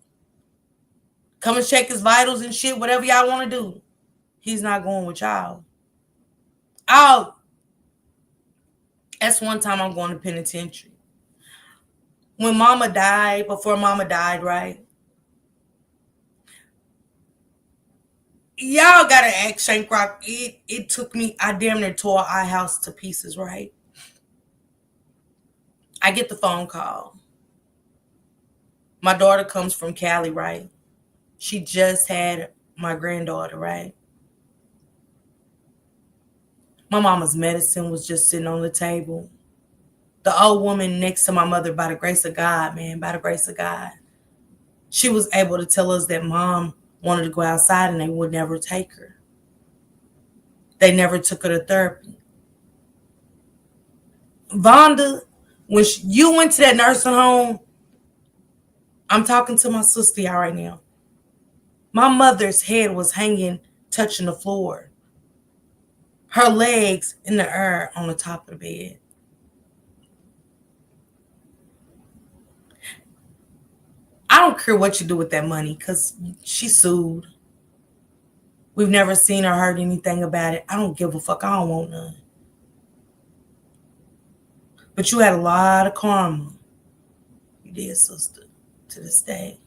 Come and check his vitals and shit, whatever y'all want to do. He's not going with y'all. That's one time I'm going to penitentiary. When Mama died, before Mama died, right? Y'all gotta ask Shank Rock. It took me, I damn near tore our house to pieces, right? I get the phone call. My daughter comes from Cali, right? She just had my granddaughter, right? My mama's medicine was just sitting on the table. The old woman next to my mother, by the grace of God, man, by the grace of God, she was able to tell us that Mom wanted to go outside and they would never take her. They never took her to therapy. Vonda, when you went to that nursing home, I'm talking to my sister y'all right now. My mother's head was hanging, touching the floor. Her legs in the air on the top of the bed. I don't care what you do with that money because she sued. We've never seen or heard anything about it. I don't give a fuck. I don't want none. But you had a lot of karma. You did, sister, to this day.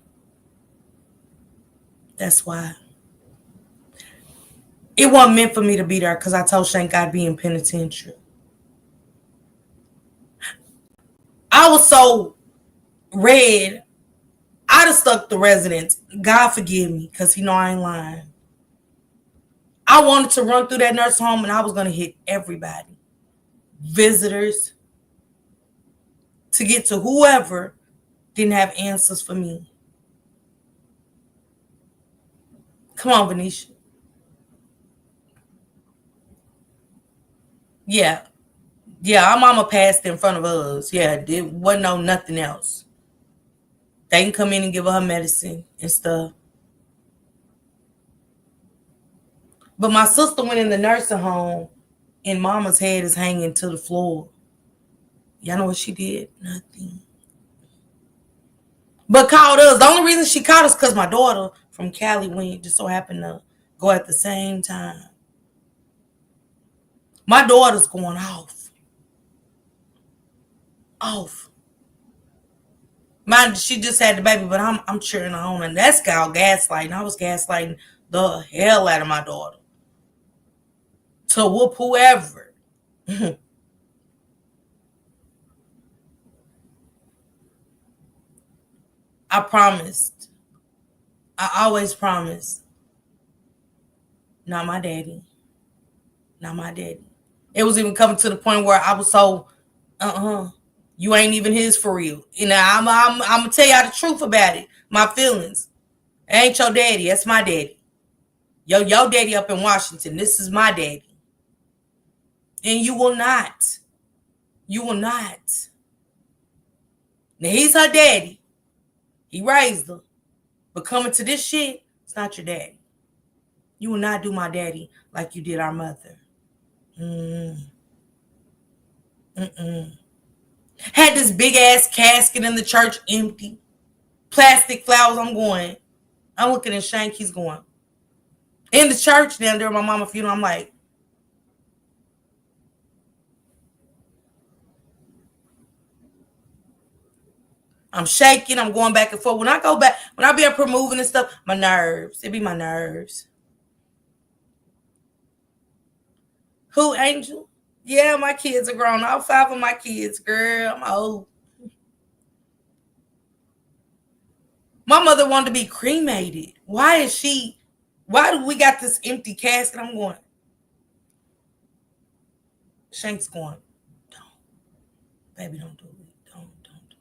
That's why. It wasn't meant for me to be there because I told Shank I'd be in penitentiary. I was so red, I'd have stuck the residents. God forgive me because he know I ain't lying. I wanted to run through that nursing home and I was going to hit everybody. Visitors. To get to whoever didn't have answers for me. Come on, Venetia. Yeah. Yeah, our mama passed in front of us. Yeah, there wasn't no nothing else. They can come in and give her medicine and stuff. But my sister went in the nursing home and mama's head is hanging to the floor. Y'all know what she did? Nothing. But called us. The only reason she called us because my daughter from Cali went, just so happened to go at the same time. My daughter's going off. Off. Mind, she just had the baby, but I'm cheering her on, and that's called gaslighting. I was gaslighting the hell out of my daughter to whoop whoever. I promised. I always promised. Not my daddy. Not my daddy. It was even coming to the point where I was so, you ain't even his for real. And I'm gonna tell y'all the truth about it. My feelings. It ain't your daddy. That's my daddy. Your daddy up in Washington. This is my daddy. And you will not. You will not. Now he's her daddy. He raised her. But coming to this shit, it's not your daddy. You will not do my daddy like you did our mother. Had this big ass casket in the church empty. Plastic flowers. I'm looking at Shank. He's going. In the church down during my mama's funeral, I'm like, I'm shaking. I'm going back and forth. When I be up here moving and stuff, my nerves. It be my nerves. Who, Angel? Yeah, my kids are grown. All 5 of my kids, girl. I'm old. My mother wanted to be cremated. Why do we got this empty casket? I'm going. Shank's going, don't. Baby, don't do it. Don't do it.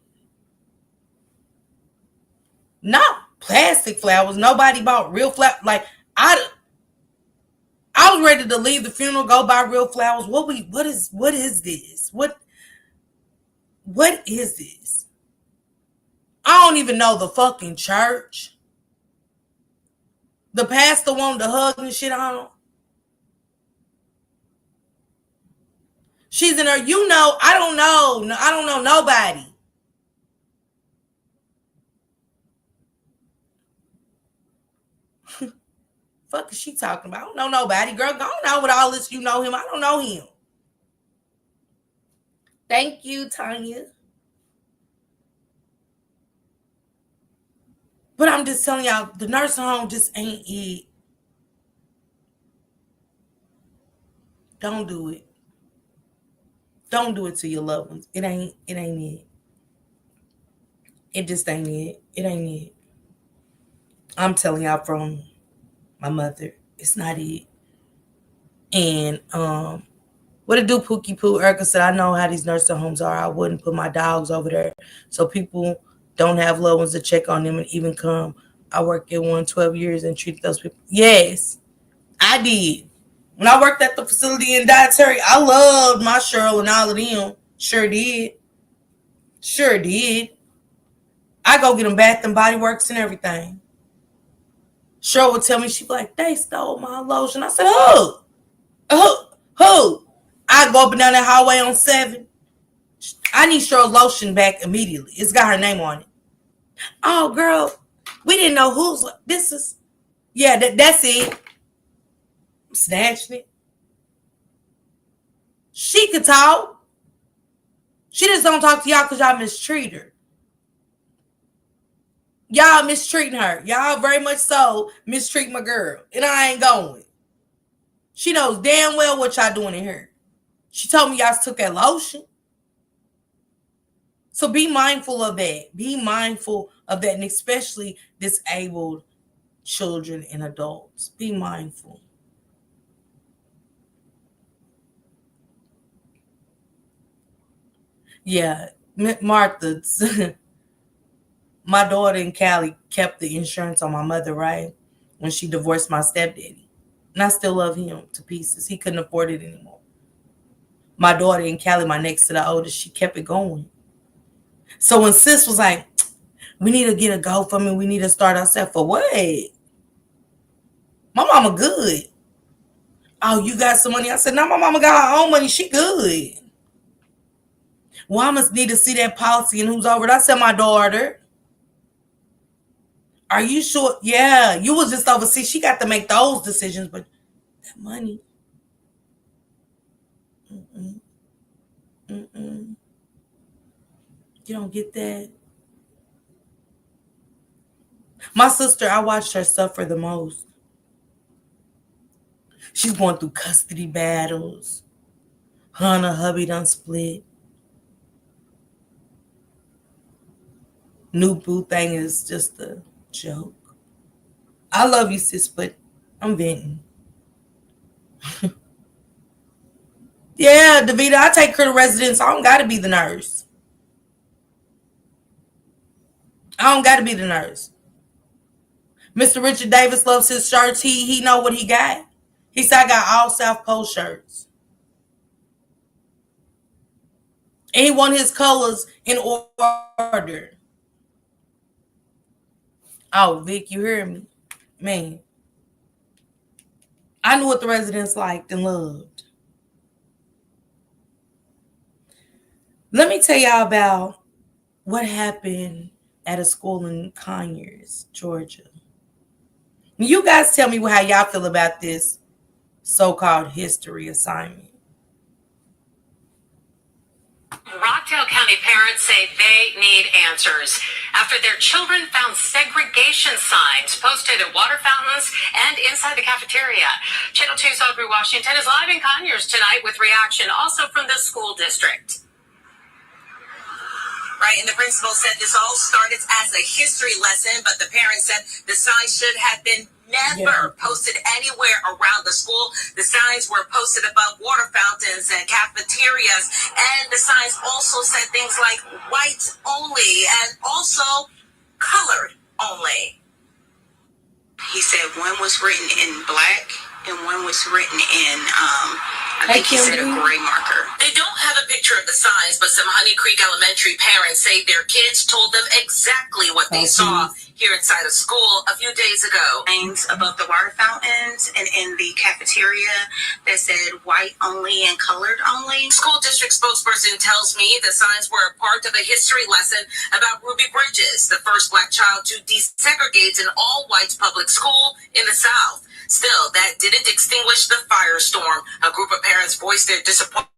Not plastic flowers. Nobody bought real flowers. Like, I was ready to leave the funeral, go buy real flowers. What is this? What is this? I don't even know the fucking church. The pastor wanted to hug and shit on her. She's in her, I don't know. I don't know nobody. Fuck is she talking about? I don't know nobody. Girl, go on with all this. You know him. I don't know him. Thank you, Tanya. But I'm just telling y'all, the nursing home just ain't it. Don't do it. Don't do it to your loved ones. It ain't it. It just ain't it. It ain't it. I'm telling y'all from my mother. It's not it. And what it do, Pookie Poo? Erica said, I know how these nursing homes are. I wouldn't put my dogs over there so people don't have loved ones to check on them and even come. I worked at one 12 years and treated those people. Yes, I did. When I worked at the facility in dietary, I loved my Cheryl and all of them. Sure did. Sure did. I go get them Bath and Body Works and everything. Cheryl would tell me, she'd be like, they stole my lotion. I said, who? I go up and down that hallway on 7. I need Cheryl's lotion back immediately. It's got her name on it. Oh, girl, we didn't know whose this is. Yeah, that's it. I'm snatching it. She could talk. She just don't talk to y'all because y'all mistreat her. Y'all mistreating her. Y'all very much so mistreat my girl. And I ain't going. She knows damn well what y'all doing in here. She told me y'all took that lotion. So be mindful of that. Be mindful of that. And especially disabled children and adults. Be mindful. Yeah. Martha, my daughter in Cali kept the insurance on my mother, right? When she divorced my stepdaddy. And I still love him to pieces. He couldn't afford it anymore. My daughter and Callie, my next to the oldest, she kept it going. So when sis was like, we need to get a GoFundMe, we need to start ourselves. For what? My mama good. Oh, you got some money? I said, no, my mama got her own money. She good. Well, I must need to see that policy and who's over it. I said, my daughter. Are you sure? Yeah, you was just overseas. She got to make those decisions, but that money. Mm-mm. Mm-mm. You don't get that. My sister, I watched her suffer the most. She's going through custody battles. Her and her hubby done split. New boo thing is just a joke. I love you, sis, but I'm venting. Yeah, Davita, I take her to residence. I don't got to be the nurse. I don't got to be the nurse. Mr. Richard Davis loves his shirts. He know what he got. He said, I got all South Pole shirts. And he want his colors in order. Oh, Vic, you hear me? Man. I knew what the residents liked and loved. Let me tell y'all about what happened at a school in Conyers, Georgia. You guys tell me how y'all feel about this so-called history assignment. Rockdale County parents say they need answers after their children found segregation signs posted at water fountains and inside the cafeteria. Channel 2's Audrey Washington is live in Conyers tonight with reaction also from the school district. Right, and the principal said this all started as a history lesson, but the parents said the signs should have been never posted anywhere around the school. The signs were posted above water fountains and cafeterias, and the signs also said things like white only and also colored only. He said one was written in black and one was written in I think he said a gray marker. They don't have a picture of the signs, but some Honey Creek Elementary parents say their kids told them exactly what they saw here inside a school a few days ago. Signs above the water fountains and in the cafeteria that said white only and colored only. School district spokesperson tells me the signs were a part of a history lesson about Ruby Bridges, the first Black child to desegregate an all-white public school in the South. Still, that didn't extinguish the firestorm. A group of parents voiced their disappointment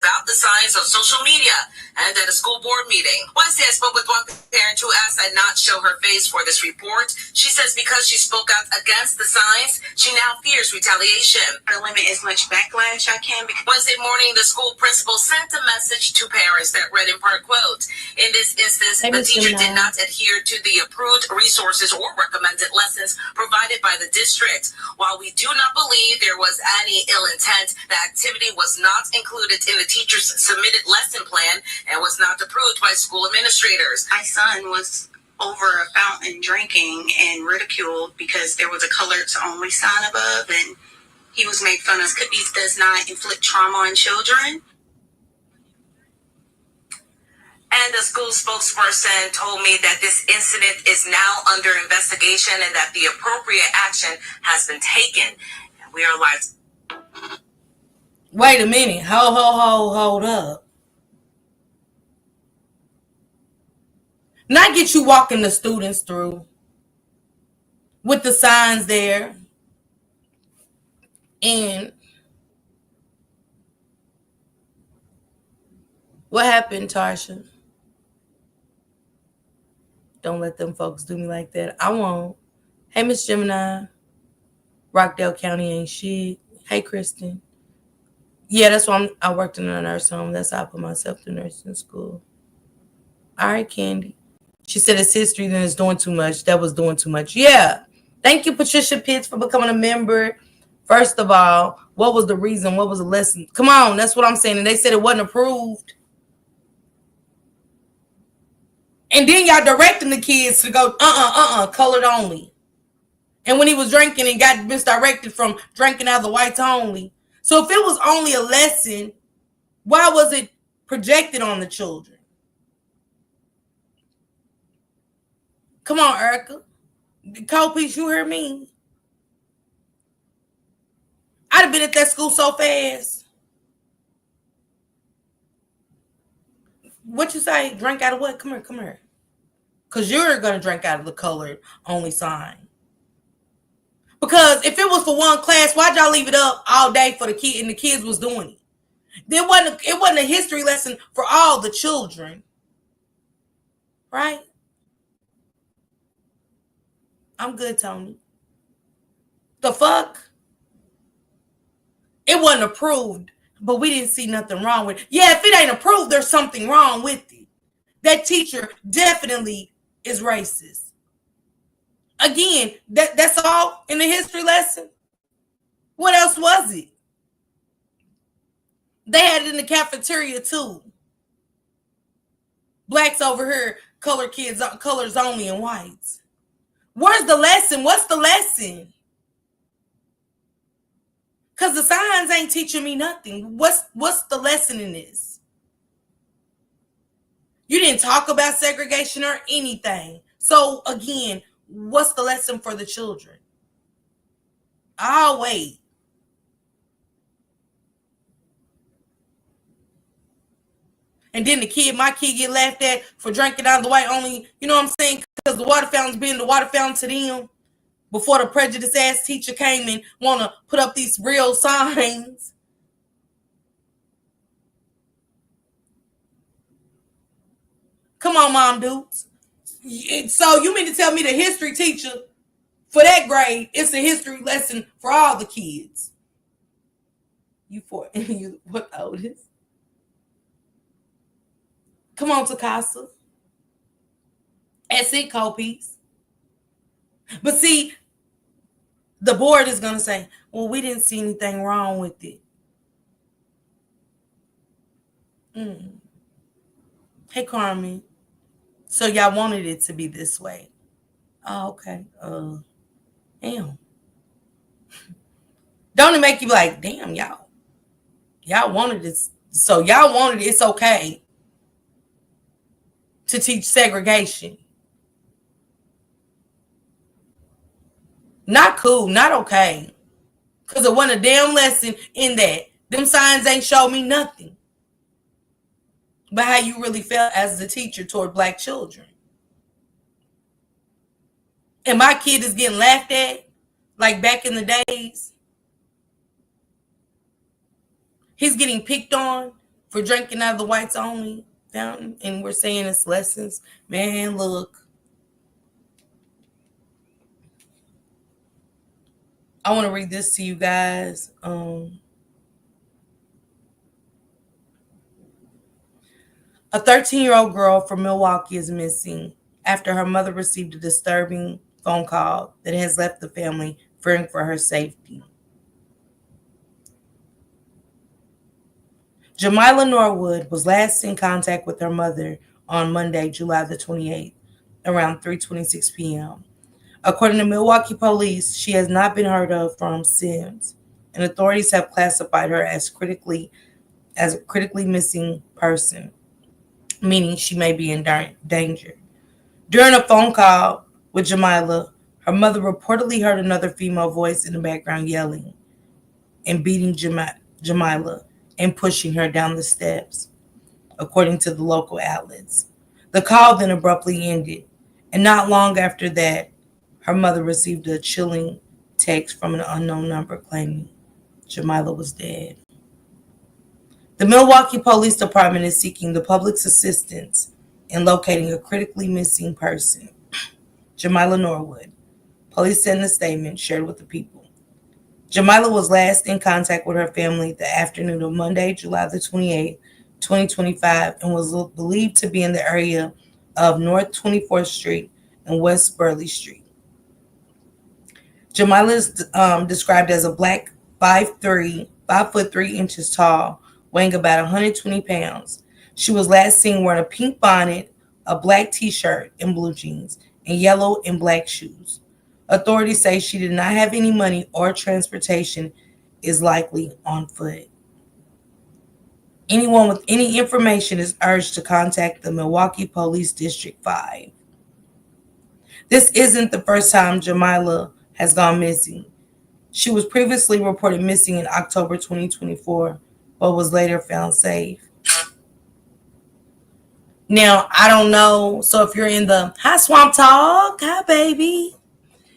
about the signs on social media and at a school board meeting. Wednesday, I spoke with one parent who asked I not show her face for this report. She says because she spoke out against the signs, she now fears retaliation. I limit as much backlash I can. Wednesday morning, the school principal sent a message to parents that read in part, quote, in this instance, the teacher did not adhere to the approved resources or recommended lessons provided by the district. While we do not believe there was any ill intent, the activity was not included in the teacher's submitted lesson plan and was not approved by school administrators. My son was over a fountain drinking and ridiculed because there was a colored only sign above, and he was made fun of. Cookies does not inflict trauma on children. And the school spokesperson told me that this incident is now under investigation and that the appropriate action has been taken. We are live. Wait a minute. Hold up. Not get you walking the students through with the signs there. And what happened, Tarsha? Don't let them folks do me like that. I won't. Hey, Miss Gemini. Rockdale County ain't shit. Hey, Kristen. Yeah, that's why I worked in a nurse home. That's how I put myself through nursing school. All right, Candy. She said it's history, then it's doing too much. That was doing too much. Yeah. Thank you, Patricia Pitts, for becoming a member. First of all, what was the reason? What was the lesson? Come on, that's what I'm saying. And they said it wasn't approved. And then y'all directing the kids to go, colored only. And when he was drinking and got misdirected from drinking out of the whites only. So if it was only a lesson Why was it projected on the children? Come on, Erica. Copies, you heard me. I'd have been at that school so fast. What you say? Drink out of what? Come here. Because you're going to drink out of the colored only sign. Because if it was for one class, why'd y'all leave it up all day for the kid and the kids was doing it? It wasn't a history lesson for all the children. Right? I'm good, Tony. The fuck? It wasn't approved, but we didn't see nothing wrong with it. Yeah, if it ain't approved, there's something wrong with it. That teacher definitely is racist. Again, that's all in the history lesson. What else was it? They had it in the cafeteria too. Blacks over here, colored kids, colors only, and whites. Where's the lesson? What's the lesson? Because the signs ain't teaching me nothing. What's the lesson in this? You didn't talk about segregation or anything. So again, what's the lesson for the children? I'll wait. And then my kid get laughed at for drinking out of the white only, you know what I'm saying? Because the water fountain's been the water fountain to them before the prejudiced ass teacher came and want to put up these real signs. Come on, mom dudes. So you mean to tell me the history teacher for that grade, it's a history lesson for all the kids? You what oldest? Come on, Takasa. That's it, copies. But see, the board is going to say, well, we didn't see anything wrong with it. Hey, Carmen. So y'all wanted it to be this way. Oh, okay. Damn. Don't it make you like, damn, y'all wanted this. So y'all wanted it's okay to teach segregation. Not cool, not okay. Because it wasn't a damn lesson in that. Them signs ain't showed me nothing but how you really felt as a teacher toward black children. And my kid is getting laughed at like back in the days. He's getting picked on for drinking out of the whites only fountain, and we're saying it's lessons. Man, look. I want to read this to you guys. A 13-year-old girl from Milwaukee is missing after her mother received a disturbing phone call that has left the family fearing for her safety. Jamila Norwood was last in contact with her mother on Monday, July the 28th, around 3:26 p.m. According to Milwaukee police, she has not been heard of from since, and authorities have classified her as a critically missing person, meaning she may be in danger. During a phone call with Jamila, her mother reportedly heard another female voice in the background yelling and beating Jamila and pushing her down the steps, according to the local outlets. The call then abruptly ended, and not long after that, her mother received a chilling text from an unknown number claiming Jamila was dead. The Milwaukee Police Department is seeking the public's assistance in locating a critically missing person, Jamila Norwood. Police said in a statement shared with the people. Jamila was last in contact with her family the afternoon of Monday, July the 28th, 2025, and was believed to be in the area of North 24th Street and West Burleigh Street. Jamila is described as a black 5'3", 5'3" tall, weighing about 120 pounds. She was last seen wearing a pink bonnet, a black t-shirt and blue jeans, and yellow and black shoes. Authorities say she did not have any money or transportation, is likely on foot. Anyone with any information is urged to contact the Milwaukee Police District 5. This isn't the first time Jamila has gone missing. She was previously reported missing in October 2024, but was later found safe. Now, I don't know. So if you're in the hi Swamp Talk, hi baby.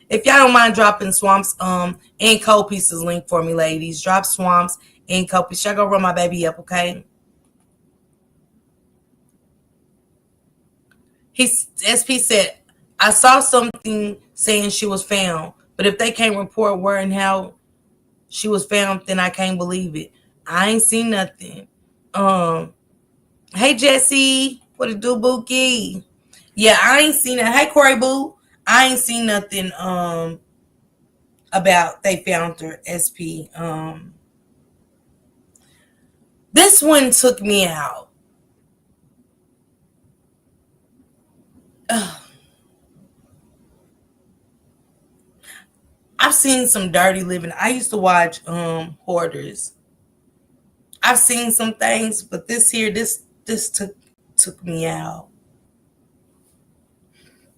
If y'all don't mind dropping Swamps and Cold Pieces link for me, ladies. Drop Swamps and Cold Pieces. Y'all go run my baby up, okay? SP said, I saw something saying she was found, but if they can't report where and how she was found, then I can't believe it. I ain't seen nothing. Hey Jesse, what it do, Bookie? Yeah, I ain't seen it. Hey Corey Boo, I ain't seen nothing about they found her. SP. This one took me out. Ugh. I've seen some dirty living. I used to watch Hoarders. I've seen some things, but this took me out.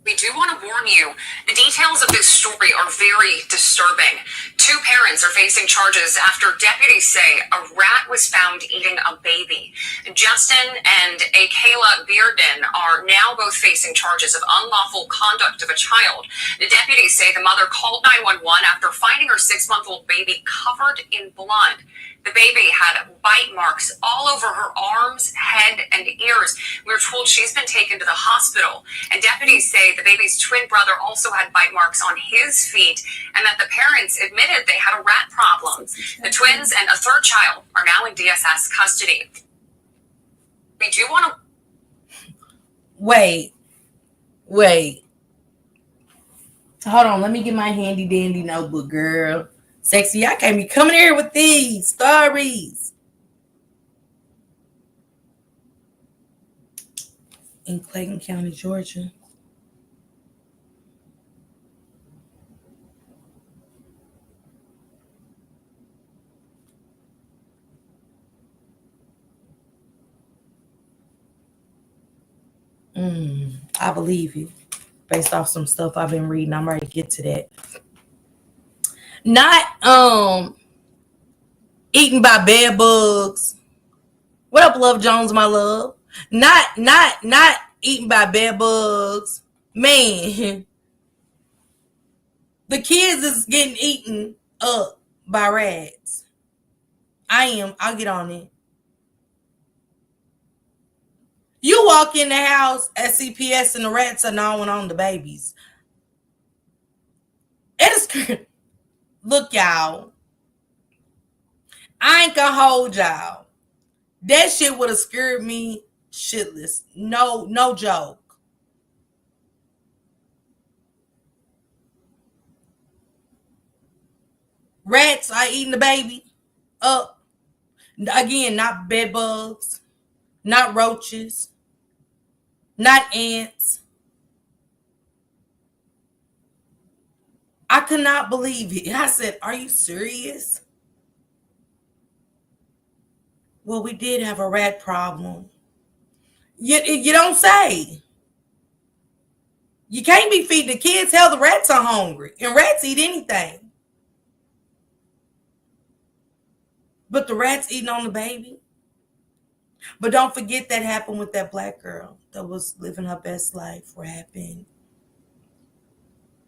We do want to warn you, the details of this story are very disturbing. Two parents are facing charges after deputies say a rat was found eating a baby. Justin and Kayla Bearden are now both facing charges of unlawful conduct of a child. The deputies say the mother called 911 after finding her 6-month-old baby covered in blood. The baby had bite marks all over her arms, head, and ears. We were told she's been taken to the hospital. And deputies say the baby's twin brother also had bite marks on his feet, and that the parents admitted they had a rat problem. The twins and a third child are now in DSS custody. We do want to... Wait. Hold on, let me get my handy dandy notebook, girl. Sexy, I can't be coming here with these stories. In Clayton County, Georgia. I believe you. Based off some stuff I've been reading, I'm ready to get to that. Not eaten by bed bugs. What up, Love Jones, my love? Not eaten by bed bugs. Man, the kids is getting eaten up by rats. I'll get on it. You walk in the house at CPS and the rats are gnawing on the babies. It is... Look, y'all. I ain't gonna hold y'all. That shit would have scared me shitless. No joke. Rats are eating the baby up. Again, not bed bugs, not roaches, not ants. I could not believe it. I said, are you serious? Well, we did have a rat problem. You don't say. You can't be feeding the kids. Hell, the rats are hungry. And rats eat anything. But the rats eating on the baby. But don't forget that happened with that black girl that was living her best life. Rapping.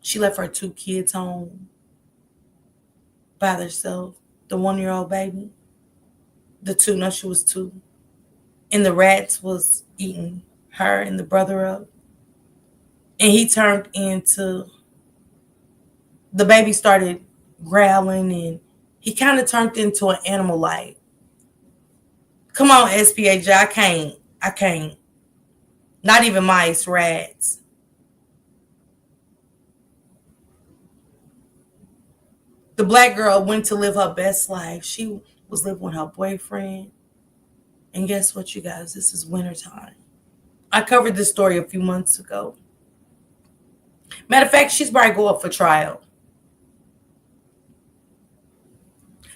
She left her 2 kids home by herself. The 1-year-old baby. She was 2. And the rats was eating her and the brother up. And he turned into... The baby started growling and he kind of turned into an animal like. Come on, SPAJ, I can't. Not even mice, rats. The black girl went to live her best life. She was living with her boyfriend. And guess what, you guys? This is wintertime. I covered this story a few months ago. Matter of fact, she's about to go up for trial.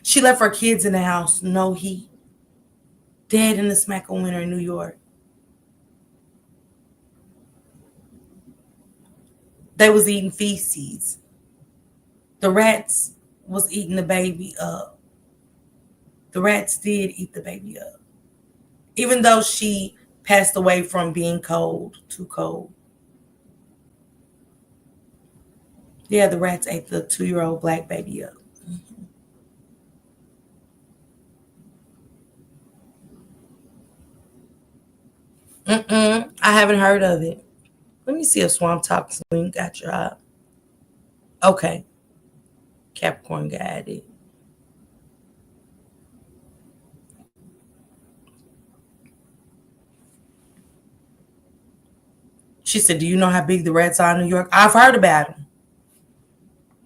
She left her kids in the house, no heat. dead in the smack of winter in New York. They was eating feces. The rats was eating the baby up. The rats did eat the baby up. Even though she passed away from being cold, too cold. Yeah, the rats ate the 2-year-old black baby up. I haven't heard of it. Let me see if Swamp Talks Link got your eye. Okay. Capricorn got it. She said, do you know how big the rats are in New York? I've heard about them.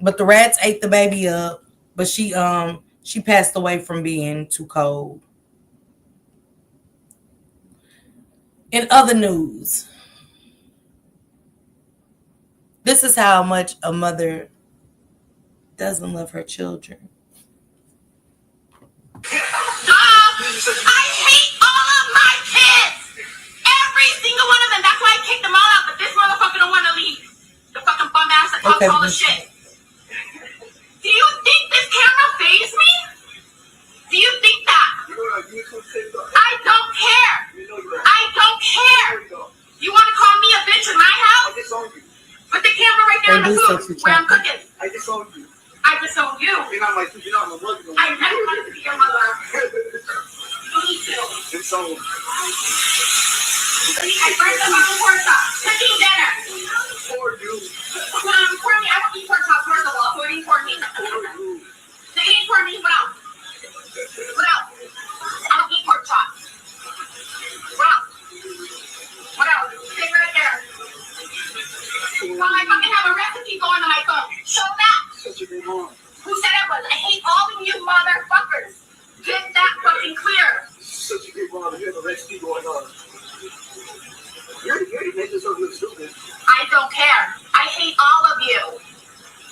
But the rats ate the baby up. But she passed away from being too cold. In other news, this is how much a mother doesn't love her children. I hate all of my kids. Every single one of them. That's why I kicked them all out. But this motherfucker don't want to leave. The fucking bum ass that talks all the shit. Do you think this camera fazed me? Do you think that? I don't care. I don't care. You want to call me a bitch in my house? Put the camera right there on the food where I'm cooking. I disowned you. I disowned you. You're not my mother. I never wanted to be your mother. Me too. Disowned. I burned the fucking pork chop. Cooking dinner. For you. For me, I don't eat pork chop first of all. So it ain't for me. They ain't for me. What else? What else? I don't eat pork chop. What else? What else? Stay right there. Well, I fucking have a recipe going on my phone. Show that. Such a good mom. Who said I was? I hate all of you motherfuckers. Get that fucking clear. Such a good mom. You have a recipe going on. You already made yourself look stupid. I don't care. I hate all of you.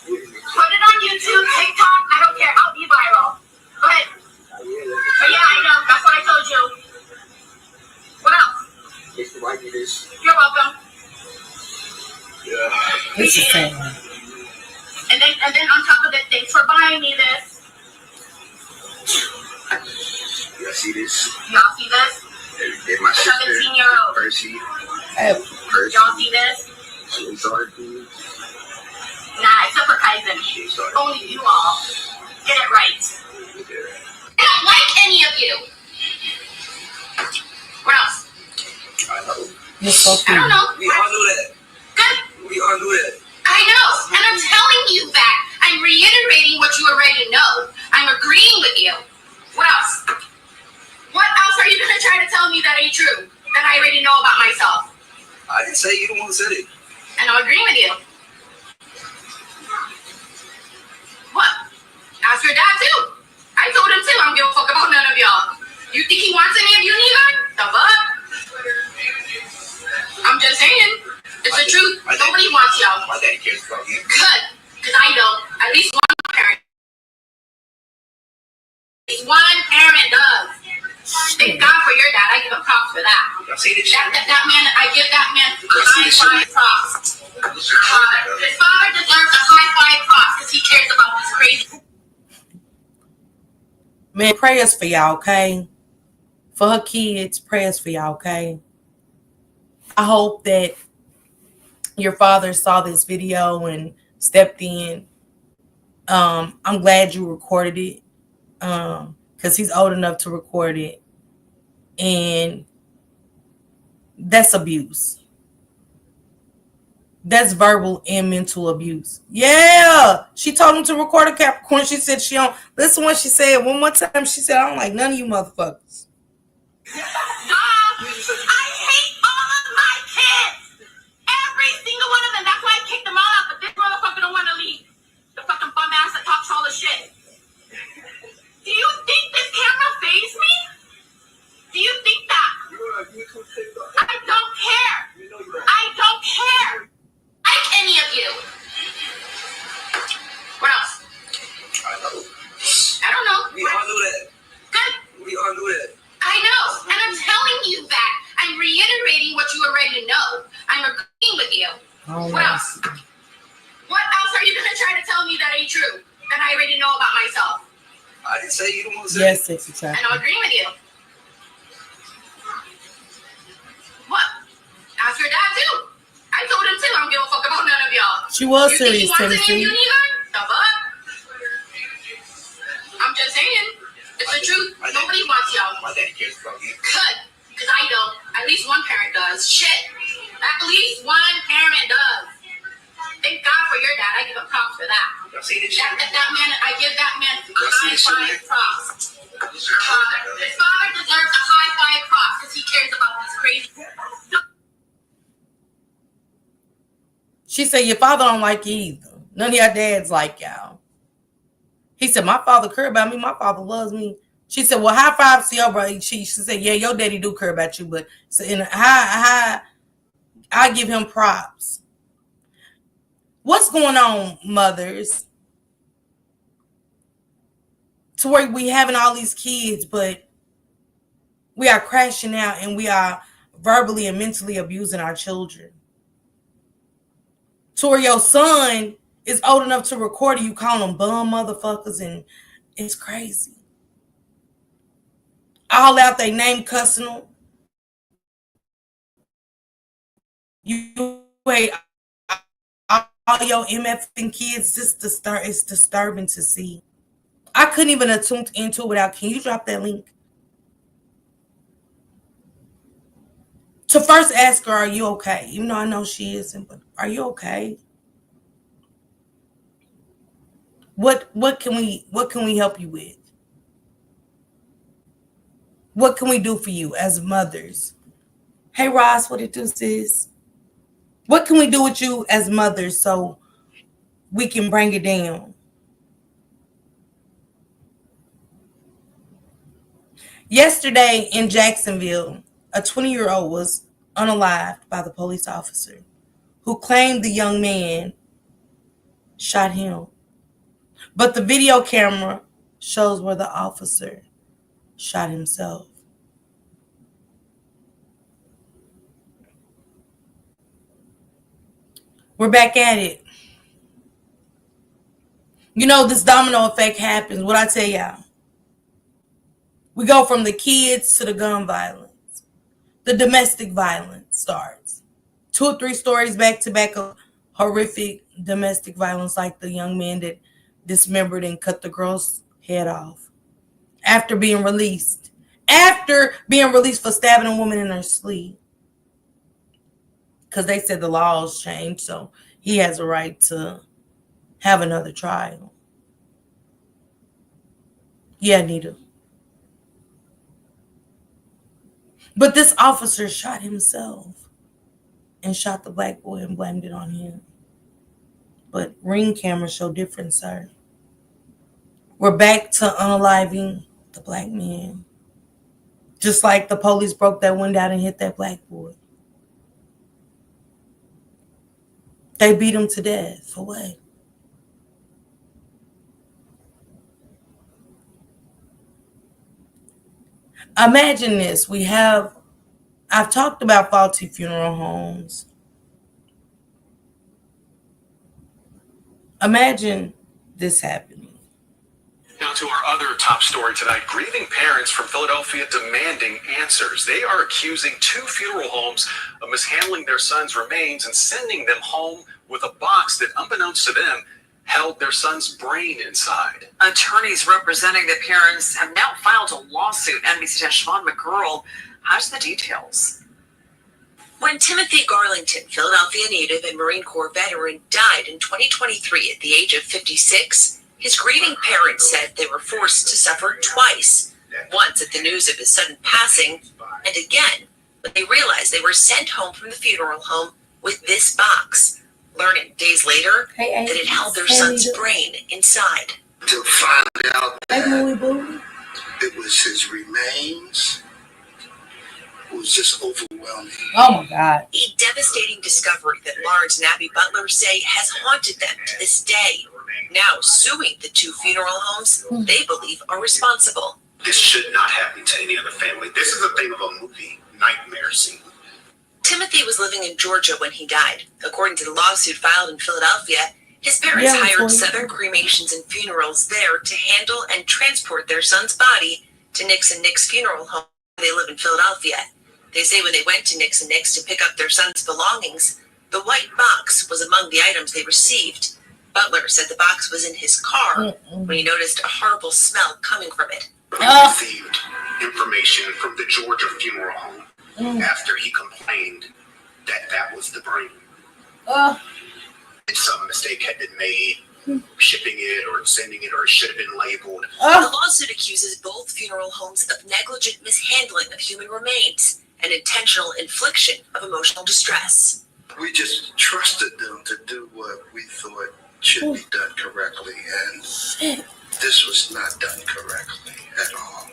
Put it on YouTube, TikTok. I don't care. I'll be viral. Go ahead. But yeah, I know. That's what I told you. What else? It's the right this. You're welcome. Yeah. This is sad. And then on top of it, thanks for buying me this. Y'all see this? Y'all see this? They're my sister. 17-year-old. Percy. Percy. Y'all see this? She's sorry, please. Nah, except for Kaizen. Only you all. Get it right. I don't like any of you. What else? I know. You're so I don't know. We all knew that. Good. We all knew that. I know. And I'm telling you that. I'm reiterating what you already know. I'm agreeing with you. What else? What else are you going to try to tell me that ain't true? That I already know about myself? I didn't say you the one who said it. And I'm agreeing with you. What? Ask your dad too. I told him too. I don't give a fuck about none of y'all. You think he wants any of you neither? The fuck? I'm just saying. It's the truth. Nobody wants y'all. My daddy cares about you. Good. Because I don't. At least one parent. At least one parent does. Thank God for your dad. I give him props for that. Y'all see this shit? That man, I give that man a high five props. His father deserves a high five props because he cares about this crazy. Man, prayers for y'all, okay? For her kids, prayers for y'all, okay? I hope that your father saw this video and stepped in. I'm glad you recorded it because he's old enough to record it. And that's abuse. That's verbal and mental abuse. Yeah. She told him to record a Capricorn. She said she don't. Listen what she said one more time. She said, I don't like none of you motherfuckers. I hate all of my kids. Every single one of them. That's why I kicked them all out. But this motherfucker don't want to leave. The fucking bum ass that talks all the shit. Do you think this camera fazed me? Do you think that? I don't care. I don't care. Like any of you. What else? I know. I don't know. We all knew that. Good. We all knew that. I know. try to tell me that ain't true, that I already know about myself. I didn't say you don't want to say. Yes, sexy And trafficking. I'll agree with you. What? Ask your dad too. I told him too. I don't give a fuck about none of y'all. She was You think he serious, wants it in Tennessee. you neither? The fuck? I'm just saying. It's the truth. Nobody wants y'all. My daddy cares about you. Good. Because I don't. At least one parent does. Shit. At least one parent does. Thank God for your dad. I give him props for that. Y'all see this shit? That man, I give that man see this shit, high five props. His father deserves a high five props because he cares about this crazy. She said, your father don't like you either. None of your dads like y'all. He said, my father care about me. My father loves me. She said, well, high five to your brother. She said, yeah, your daddy do care about you, but so in I give him props. What's going on, mothers? To where we having all these kids, but we are crashing out and we are verbally and mentally abusing our children. To where your son is old enough to record you calling them bum motherfuckers, and it's crazy. All out they name cussing them. You wait, all your MFing kids, it's disturbing to see. I couldn't even have tuned into it without, can you drop that link? To first ask her, are you okay? Even though I know she isn't, but are you okay? What can we help you with? What can we do for you as mothers? Hey Ross, what it do, sis? What can we do with you as mothers so we can bring it down? Yesterday in Jacksonville, a 20-year-old was unalived by the police officer who claimed the young man shot him. But the video camera shows where the officer shot himself. We're back at it. You know, this domino effect happens. What I tell y'all. We go from the kids to the gun violence. The domestic violence starts. 2 or 3 stories back to back of horrific domestic violence, like the young man that dismembered and cut the girl's head off after being released. After being released for stabbing a woman in her sleep. Because they said the laws changed, so he has a right to have another trial. Yeah, Nita. But this officer shot himself and shot the black boy and blamed it on him. But ring cameras show different, sir. We're back to unaliving the black man. Just like the police broke that window out and hit that black boy. They beat him to death. For what? Imagine this. I've talked about faulty funeral homes. Imagine this happening. Now to our other top story tonight, grieving parents from Philadelphia demanding answers. They are accusing 2 funeral homes of mishandling their son's remains and sending them home with a box that, unbeknownst to them, held their son's brain inside. Attorneys representing the parents have now filed a lawsuit. NBC 10's Siobhan McGurl has the details. When Timothy Garlington, Philadelphia native and Marine Corps veteran, died in 2023 at the age of 56, his grieving parents said they were forced to suffer twice. Once at the news of his sudden passing, and again when they realized they were sent home from the funeral home with this box, learning days later that it held their son's brain inside. To find out that it was his remains was just overwhelming. Oh my God. A devastating discovery that Lawrence and Abby Butler say has haunted them to this day. Now suing the 2 funeral homes they believe are responsible. This should not happen to any other family. This is a thing of a movie nightmare scene. Timothy was living in Georgia when he died. According to the lawsuit filed in Philadelphia, His parents hired 7 cremations and funerals there to handle and transport their son's body to Nick's and Nick's funeral home. They live in Philadelphia. They say when they went to Nick's and Nick's to pick up their son's belongings, the white box was among the items they received. Butler said the box was in his car when he noticed a horrible smell coming from it. He received information from the Georgia funeral home after he complained that was the brain. Some mistake had been made shipping it or sending it, or it should have been labeled. The lawsuit accuses both funeral homes of negligent mishandling of human remains and intentional infliction of emotional distress. We just trusted them to do what we thought should be done correctly, and this was not done correctly at all.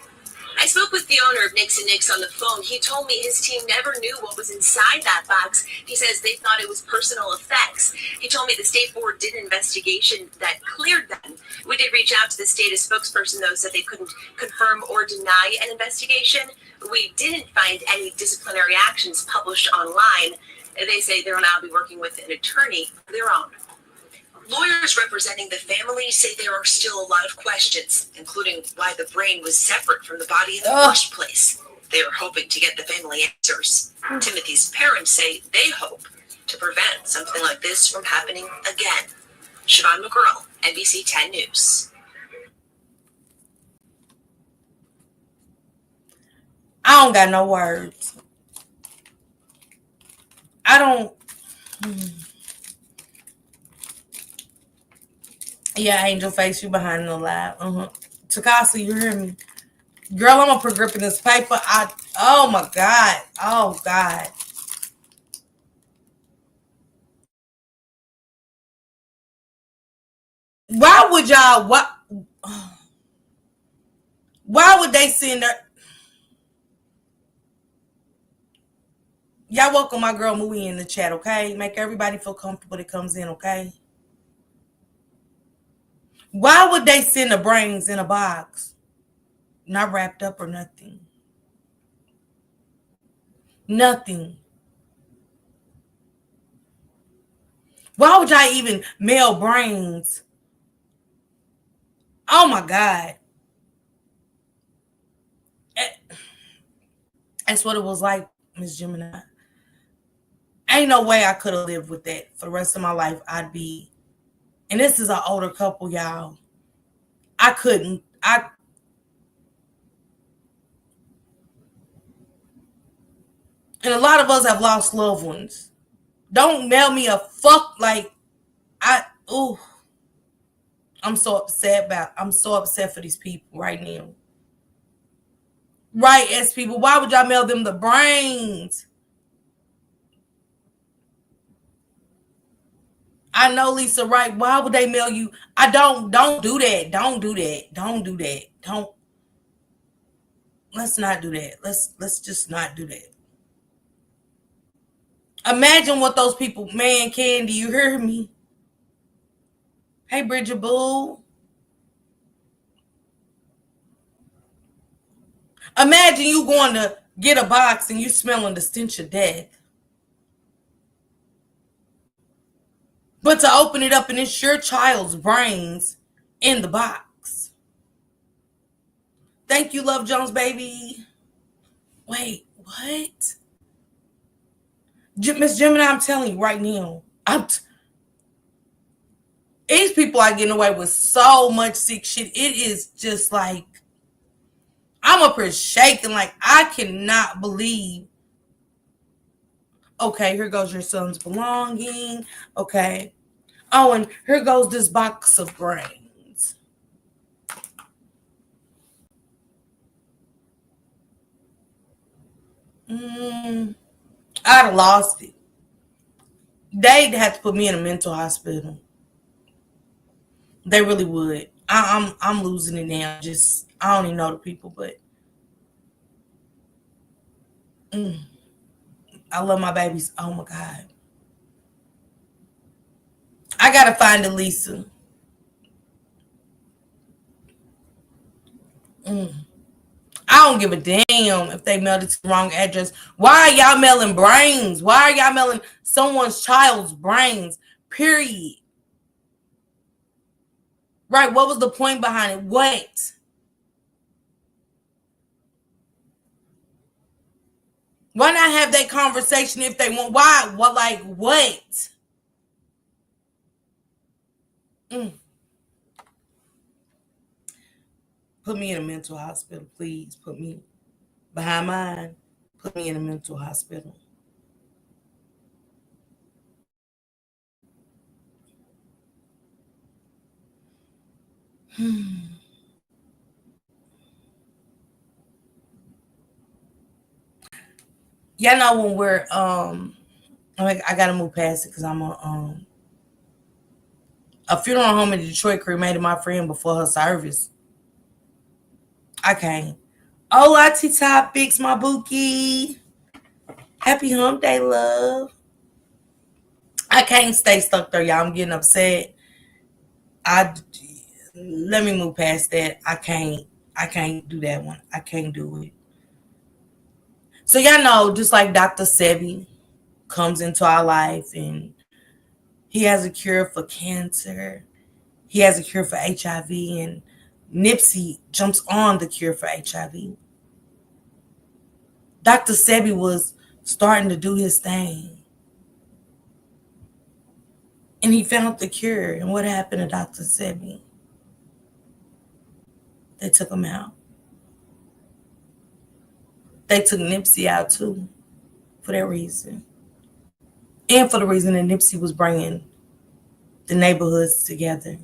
I spoke with the owner of Nick's and Nick's on the phone. He told me his team never knew what was inside that box. He says they thought it was personal effects. He told me the state board did an investigation that cleared them. We did reach out to the state. A spokesperson, though, said they couldn't confirm or deny an investigation. We didn't find any disciplinary actions published online. They say they'll now be working with an attorney of their own. Lawyers representing the family say there are still a lot of questions, including why the brain was separate from the body in the first place. They are hoping to get the family answers. Timothy's parents say they hope to prevent something like this from happening again. Siobhan McGurl, NBC 10 News. I don't got no words. I don't. Yeah, Angel Face, you behind the lab. Takasi, you hear me? Girl, I'm gonna put grip in this paper. Oh my God. Oh God. Why would y'all, why would they send her? Y'all welcome my girl Mooey in the chat, okay? Make everybody feel comfortable that comes in, okay? Why would they send the brains in a box? Not wrapped up or nothing. Nothing. Why would y'all even mail brains? Oh my God. That's what it was like, Miss Gemini. Ain't no way I could have lived with that for the rest of my life. I'd be, and this is an older couple, y'all. I couldn't. And a lot of us have lost loved ones. Don't mail me a fuck like I'm so upset for these people right now. Right, as people, why would y'all mail them the brains? I know, Lisa, right? Why would they mail you? Don't do that. Don't do that. Don't do that. Let's not do that. Let's just not do that. Imagine what those people, man, Candy, you hear me? Hey, Bridget Boo. Imagine you going to get a box and you smelling the stench of death. But to open it up and it's your child's brains in the box. Thank you, Love Jones, baby. Wait, what? Miss Gemini, I'm telling you right now, these people are getting away with so much sick shit. It is just like, I'm up here shaking like I cannot believe. Okay, here goes your son's belonging. Okay. Oh, and here goes this box of brains. I'd have lost it. They'd have to put me in a mental hospital. They really would. I'm losing it now. Just, I don't even know the people, but I love my babies. Oh my God. I gotta find Elisa. I don't give a damn if they mailed it to the wrong address. Why are y'all mailing brains? Why are y'all mailing someone's child's brains? Period. Right, what was the point behind it? What? Why not have that conversation if they want? Why? What? Like what? Put me in a mental hospital, please. Put me behind mine. Put me in a mental hospital. Y'all know when we're I gotta move past it because I'm a funeral home in Detroit cremated my friend before her service. I can't. Oh, Auntie Topics, my bookie. Happy hump day, love. I can't stay stuck there, y'all. I'm getting upset. Let me move past that. I can't do that one. I can't do it. So y'all know, just like Dr. Sebi comes into our life and he has a cure for cancer. He has a cure for HIV, and Nipsey jumps on the cure for HIV. Dr. Sebi was starting to do his thing. And he found the cure. And what happened to Dr. Sebi? They took him out. They took Nipsey out too, for that reason. And for the reason that Nipsey was bringing the neighborhoods together.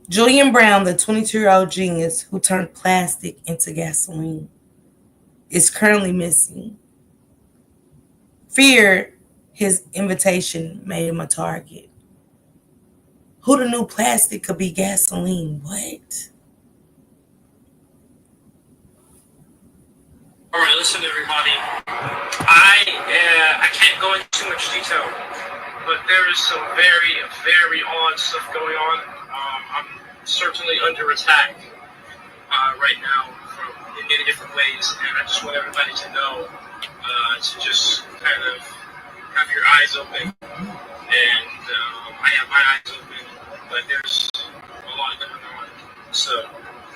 Julian Brown, the 22-year-old genius who turned plastic into gasoline, is currently missing. Fear his invitation made him a target. Who'da knew plastic could be gasoline? What? All right, listen, everybody. I can't go into too much detail, but there is some very odd stuff going on. I'm certainly under attack right now in many different ways, and I just want everybody to know to just kind of have your eyes open. And I have my eyes open, but there's a lot going on. So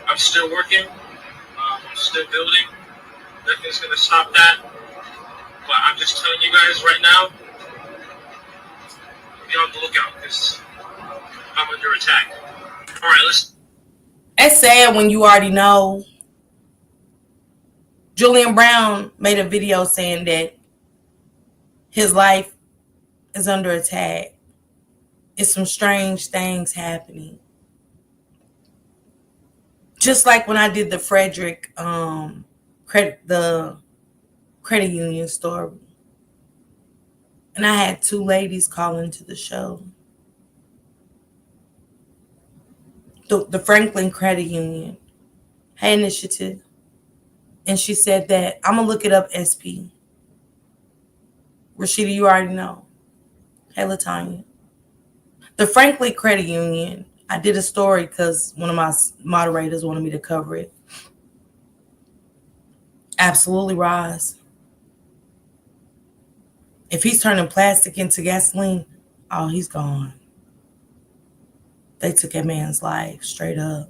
I'm still working. I'm still building. Nothing's going to stop that. But I'm just telling you guys right now, be on the lookout because I'm under attack. All right, listen. It's sad when you already know. Julian Brown made a video saying that his life is under attack. It's some strange things happening. Just like when I did the Frederick the credit union story. And I had two ladies call into the show. The Franklin Credit Union. Hey, Initiative. And she said that, I'm going to look it up, SP. Rashida, you already know. Hey, LaTanya. The Franklin Credit Union, I did a story because one of my moderators wanted me to cover it. Absolutely, Roz. If he's turning plastic into gasoline, oh, he's gone. They took that man's life straight up.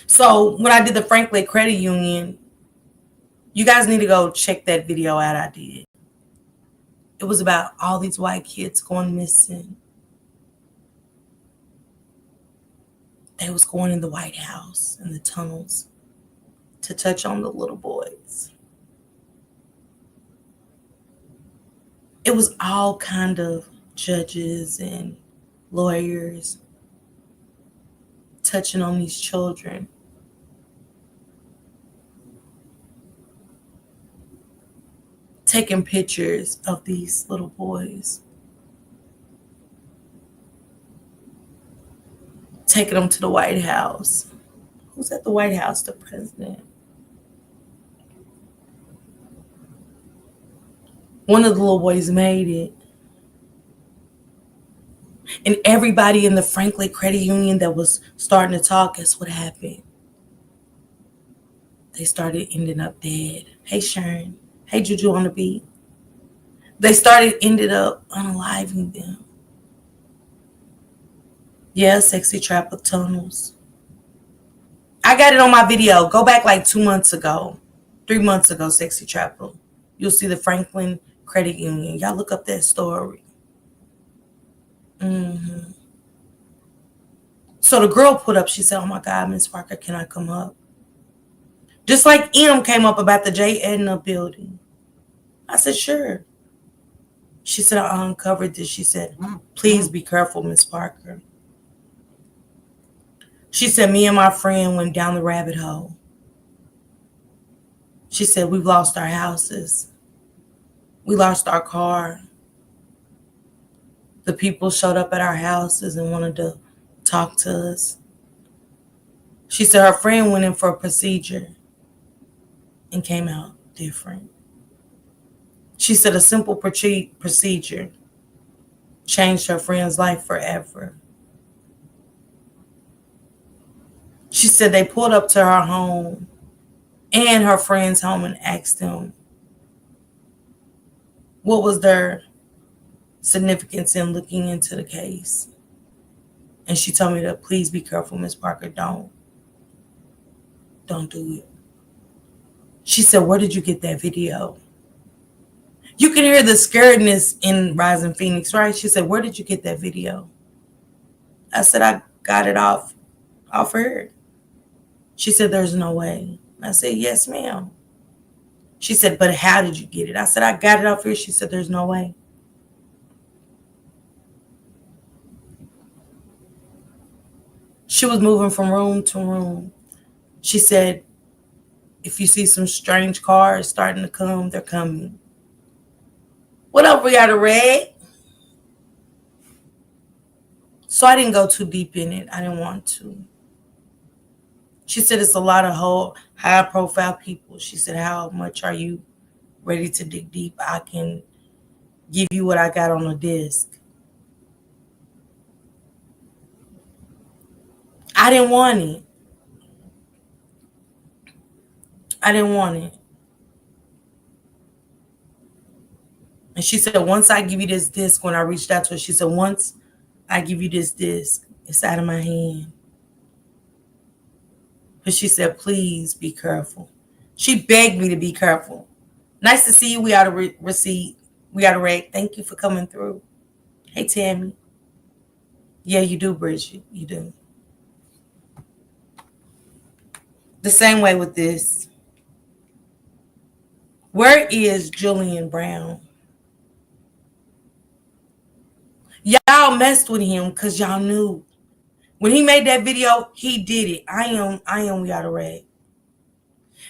So when I did the Franklin Credit Union, you guys need to go check that video out I did. It was about all these white kids going missing. They was going in the White House in the tunnels to touch on the little boys. It was all kind of judges and lawyers touching on these children. Taking pictures of these little boys. Taking them to the White House. Who's at the White House? The president. One of the little boys made it. And everybody in the Franklin Credit Union that was starting to talk, guess what happened? They started ending up dead. Hey, Sharon. Hey, Juju on the beat. ended up unaliving them. Yeah, sexy trapper tunnels. I got it on my video. Go back like 2 months ago, 3 months ago, sexy trapper. You'll see the Franklin Credit Union. Y'all look up that story. So the girl put up, she said, oh my God, Miss Parker, can I come up? Just like M came up about the J. Edna building. I said, sure. She said, I uncovered this. She said, please be careful, Miss Parker. She said, me and my friend went down the rabbit hole. She said, we've lost our houses. We lost our car. The people showed up at our houses and wanted to talk to us. She said her friend went in for a procedure and came out different. She said a simple procedure changed her friend's life forever. She said they pulled up to her home and her friend's home and asked them what was their significance in looking into the case. And she told me to please be careful, Miss Parker. Don't do it. She said, where did you get that video? You can hear the scaredness in Rising Phoenix, right? She said, where did you get that video? I said, I got it off her. She said, there's no way. I said, yes, ma'am. She said, but how did you get it? I said, I got it off her. She said, there's no way. She was moving from room to room. She said, if you see some strange cars starting to come, they're coming. What up, we got a red? So I didn't go too deep in it. I didn't want to. She said it's a lot of high-profile people. She said, how much are you ready to dig deep? I can give you what I got on a disc. I didn't want it. And she said, once I give you this disc, when I reached out to her, she said, once I give you this disc, it's out of my hand. But she said, please be careful. She begged me to be careful. Nice to see you. We got a receipt. We got a rec. Thank you for coming through. Hey, Tammy. Yeah, you do, Bridget. You do. The same way with this. Where is Julian Brown? Y'all messed with him because y'all knew. When he made that video, he did it. I am we got a rag.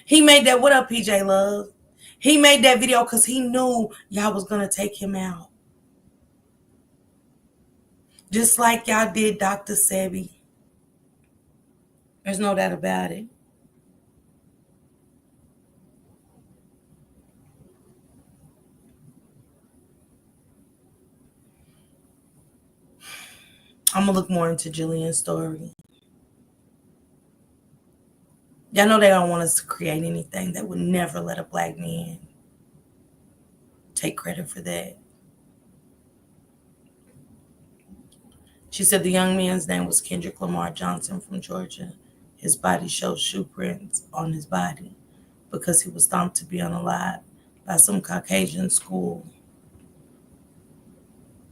He made that, what up, PJ Love? He made that video because he knew y'all was going to take him out. Just like y'all did Dr. Sebi. There's no doubt about it. I'm going to look more into Jillian's story. Y'all know they don't want us to create anything that would never let a black man take credit for that. She said the young man's name was Kendrick Lamar Johnson from Georgia. His body showed shoe prints on his body because he was thought to be unalive by some Caucasian school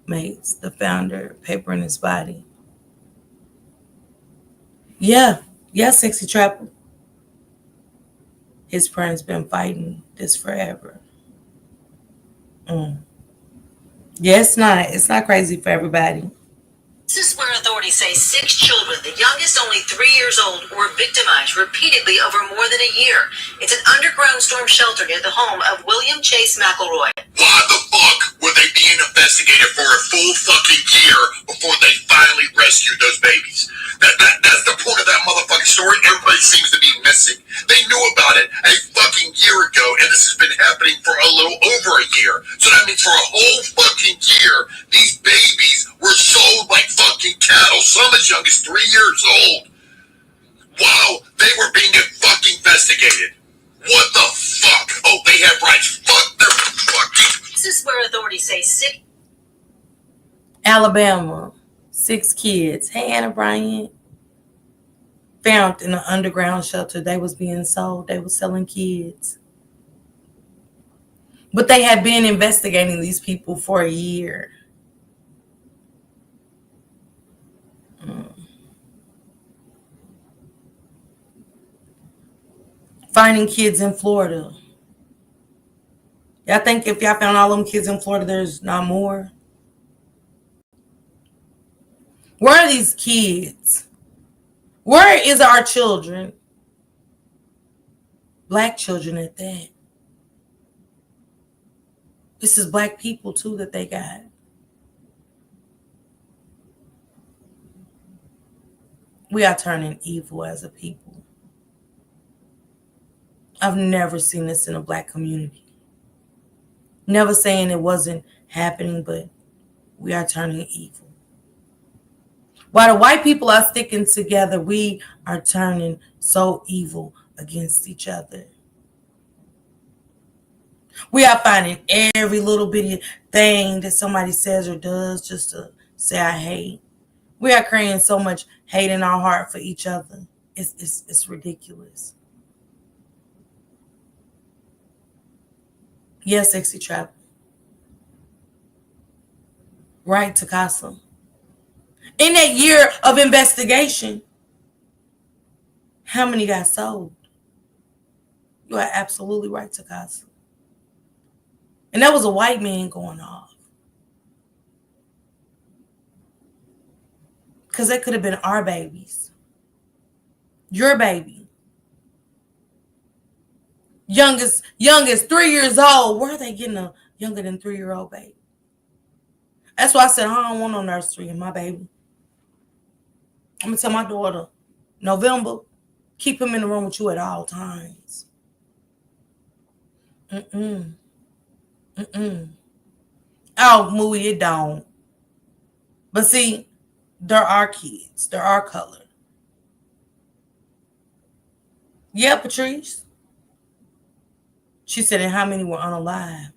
mates. The founder papering his body. Yeah, Sexy Trapper. His parents been fighting this forever. Yeah, it's not crazy for everybody. This is where authorities say 6 children, the youngest only 3 years old, were victimized repeatedly over more than a year. It's an underground storm shelter near the home of William Chase McElroy. Why the fuck were they being investigated for a full fucking year before they finally rescued those babies? That's the point of that motherfucking story. Everybody seems to be missing. They knew about it a fucking year ago, and this has been happening for a little over a year. So that means for a whole fucking year, these babies were sold like fucking cattle, some as young as 3 years old, while they were being fucking investigated. What the fuck? Oh, they have rights. Fuck their fucking... This is where authorities say 6. Alabama, 6 kids. Hey, Anna Bryant. Found in an underground shelter. They was being sold. They was selling kids. But they had been investigating these people for a year. Finding kids in Florida. Y'all think if y'all found all them kids in Florida, there's not more? Where are these kids? Where is our children? Black children at that. This is black people too that they got. We are turning evil as a people. I've never seen this in a black community. Never saying it wasn't happening, but we are turning evil. While the white people are sticking together, we are turning so evil against each other. We are finding every little bitty thing that somebody says or does just to say I hate. We are creating so much hate in our heart for each other. It's ridiculous. Yes, Sexy Trap. Right, Takasa. In that year of investigation, how many got sold? You are absolutely right, Takasa. And that was a white man going off. Because that could have been our babies. Your baby. Youngest 3 years old. Where are they getting a younger than 3-year-old baby? That's why I said I don't want no nursery in my baby. I'm going to tell my daughter, November, keep him in the room with you at all times. Mm-mm. Oh, Mooey, it don't. But see, there are kids. There are color. Yeah, Patrice. She said, and how many were unalived?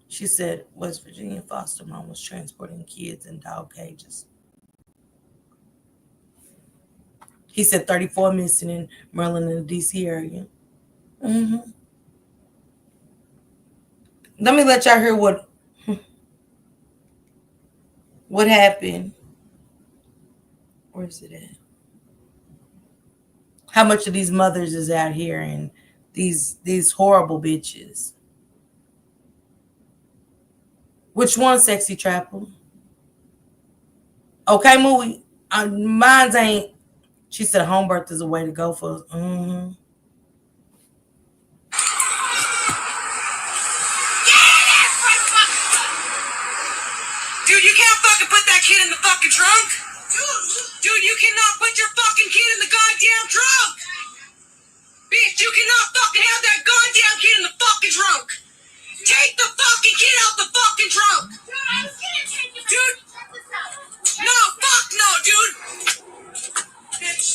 She said West Virginia foster mom was transporting kids in dog cages. He said 34 missing in Maryland and the D.C. area. Let me let y'all hear what happened. Where's it at? How much of these mothers is out here and these horrible bitches? Which one, Sexy Trapper? Okay, Mooey. Mine's ain't. She said home birth is a way to go for us. Dude, you can't fucking put that kid in the fucking trunk. Dude, you cannot put your fucking kid in the goddamn trunk. Bitch, you cannot fucking have that goddamn kid in the fucking trunk. Take the fucking kid out the fucking trunk. Dude. No, fuck no, dude. Bitch.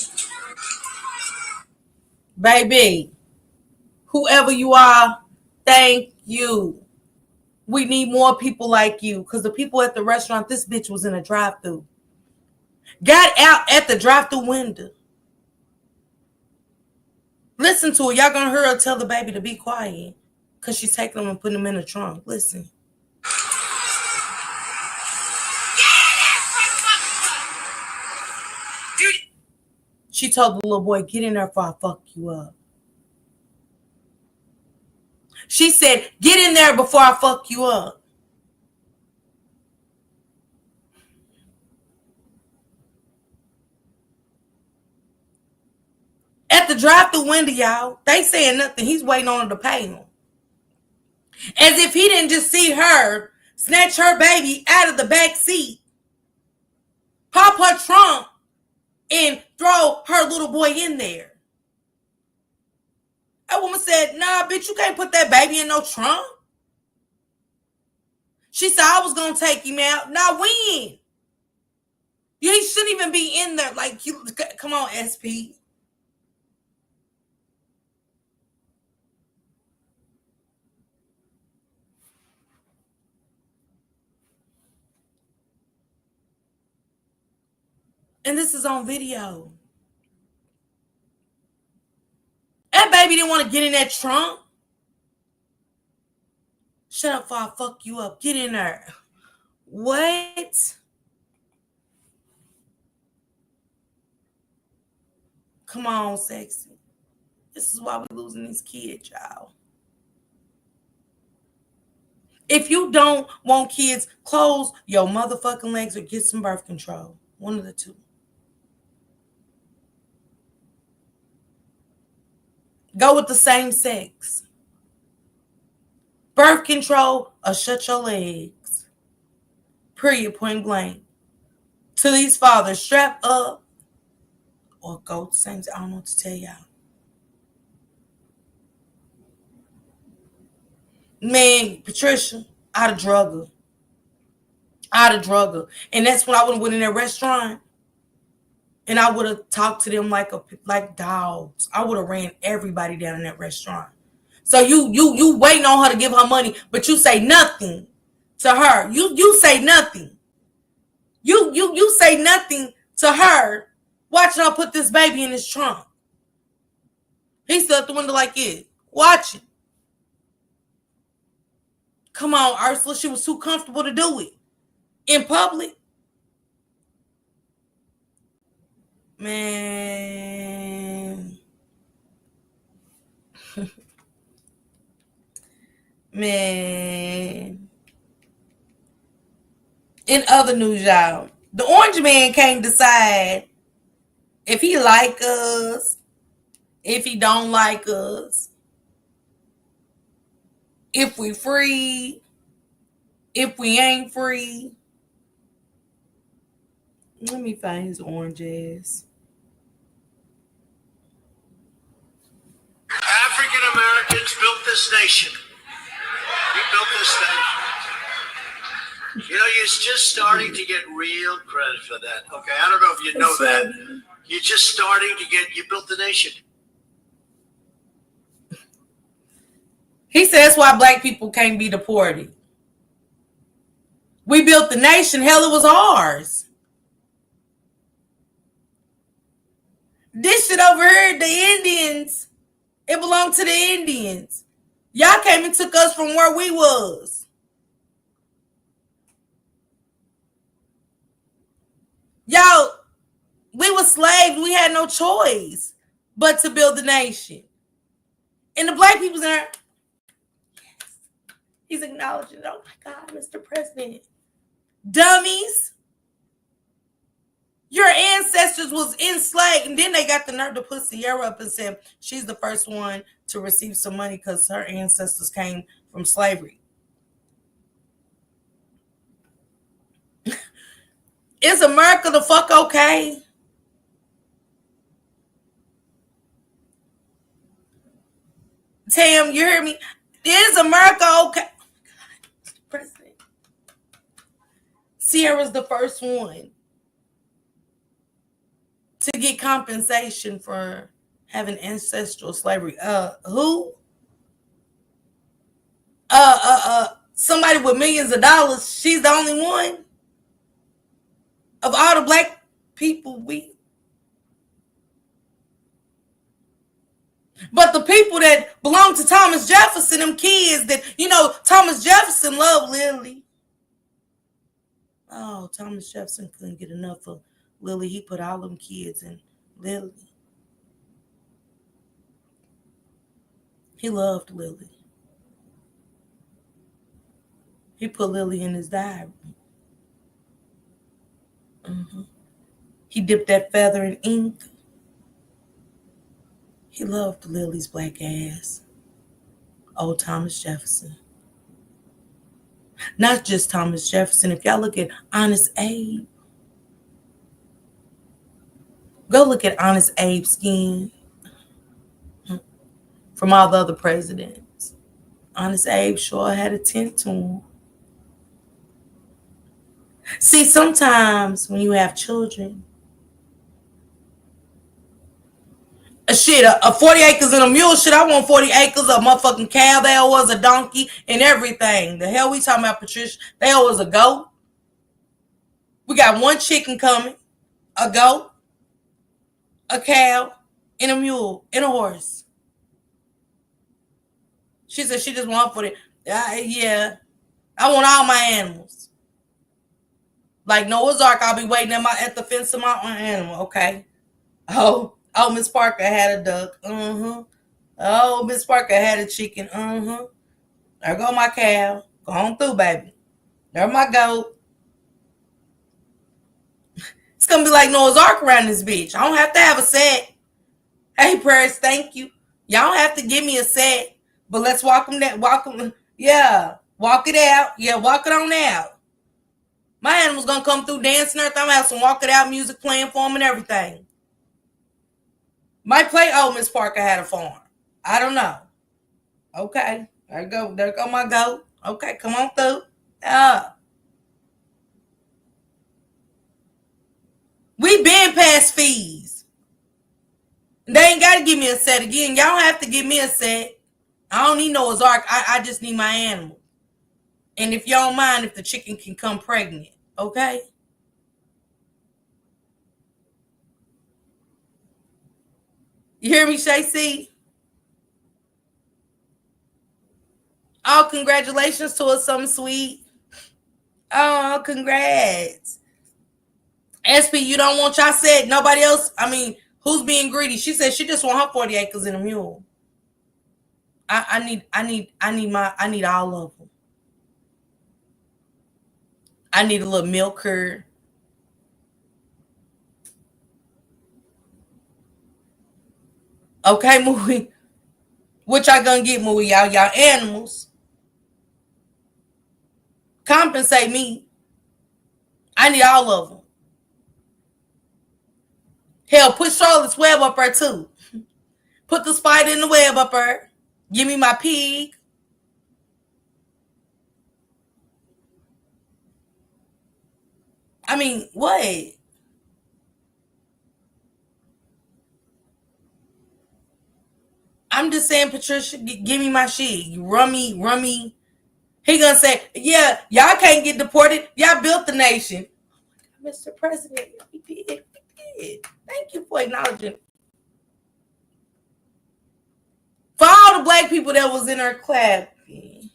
Baby, whoever you are, thank you. We need more people like you because the people at the restaurant, this bitch was in a drive-thru. Got out at the drive-thru window. Listen to her. Y'all gonna hear her tell the baby to be quiet because she's taking them and putting them in the trunk. Listen. Dude. She told the little boy, get in there before I fuck you up. She said, get in there before I fuck you up. At the drive-thru window, y'all, they saying nothing. He's waiting on her to pay him. As if he didn't just see her snatch her baby out of the back seat, pop her trunk, and throw her little boy in there. That woman said, nah, bitch, you can't put that baby in no trunk. She said, I was going to take him out. Now when? You shouldn't even be in there. Like, you, come on, SP. And this is on video. That baby didn't want to get in that trunk. Shut up before I fuck you up. Get in there. What? Come on, sexy. This is why we losing these kids, y'all. If you don't want kids, close your motherfucking legs or get some birth control. One of the two. Go with the same sex. Birth control or shut your legs. Period, point blank. To these fathers, strap up or go the same. I don't know what to tell y'all. Man, Patricia, I'd have drug her. And that's when I would have went in that restaurant and I would have talked to them like dogs. I would have ran everybody down in that restaurant. So you waiting on her to give her money, but you say nothing to her. You say nothing. You say nothing to her. Watching her put this baby in his trunk. He stood at the window like it, watching. Come on, Ursula. She was too comfortable to do it in public. Man. Man. In other news, y'all, the orange man can't decide if he like us, if he don't like us, if we free, if we ain't free. Let me find his orange ass. African Americans built this nation. We built this nation. You know, you're just starting to get real credit for that. Okay, I don't know if you know that. You're just starting to get, you built the nation. He said that's why black people can't be deported. We built the nation. Hell, it was ours. This shit over here, the Indians, it belonged to the Indians. Y'all came and took us from where we was. Y'all, we were slaves. We had no choice but to build the nation. And the black people's in there. Yes. He's acknowledging it. Oh my God, Mr. President. Dummies. Your ancestors was enslaved. And then they got the nerve to put Sierra up and said she's the first one to receive some money because her ancestors came from slavery. Is America the fuck okay? Tam, you hear me? Is America okay? Oh my God, Mr. President. Sierra's the first one to get compensation for having ancestral slavery. Who? Somebody with millions of dollars. She's the only one. Of all the black people, but the people that belong to Thomas Jefferson, them kids that, you know, Thomas Jefferson loved Lily. Oh, Thomas Jefferson couldn't get enough of Lily. He put all them kids in Lily. He loved Lily. He put Lily in his diary. He dipped that feather in ink. He loved Lily's black ass. Old Thomas Jefferson. Not just Thomas Jefferson. If y'all look at Honest Abe, go look at Honest Abe's skin from all the other presidents. Honest Abe sure had a tint to him. See, sometimes when you have children, a 40 acres and a mule, shit, I want 40 acres, a motherfucking cow, they owe us a donkey, and everything. The hell we talking about, Patricia? They owe us a goat. We got one chicken coming. a goat, a cow, and a mule, and a horse. She said she just want for it. Yeah, I want all my animals. Like Noah's Ark, I'll be waiting at the fence of my own animal. Okay. Oh, Miss Parker had a duck. Oh, Miss Parker had a chicken. There go my cow. Go on through, baby. There my goat. It's gonna be like Noah's Ark around this bitch. I don't have to have a set. Hey, prayers, thank you. Y'all don't have to give me a set, but let's walk them. Yeah, walk it out. Yeah, walk it on out. My animal's gonna come through dancing. I'm gonna have some walk it out music playing for them and everything. Might play. Oh, Miss Parker had a farm. I don't know. Okay, there go my goat. Okay, come on through. We been past fees. They ain't got to give me a set again. Y'all don't have to give me a set. I don't need Noah's Ark. I just need my animal. And if you don't mind, if the chicken can come pregnant, okay? You hear me, Shay C? Oh, congratulations to us, something sweet. Oh, congrats. SP, you don't want y'all said nobody else. I mean, who's being greedy? She said she just want her 40 acres and a mule. I need all of them. I need a little milker. Okay, Mooey. What y'all gonna get, Mooey? Y'all animals. Compensate me. I need all of them. Hell, put Charlotte's Web up there too. Put the spider in the web up there. Give me my pig. I mean, what? I'm just saying, Patricia, give me my shit. Rummy. He gonna say, yeah, y'all can't get deported. Y'all built the nation. Mr. President, we did. Thank you for acknowledging. For all the black people that was in her clapping.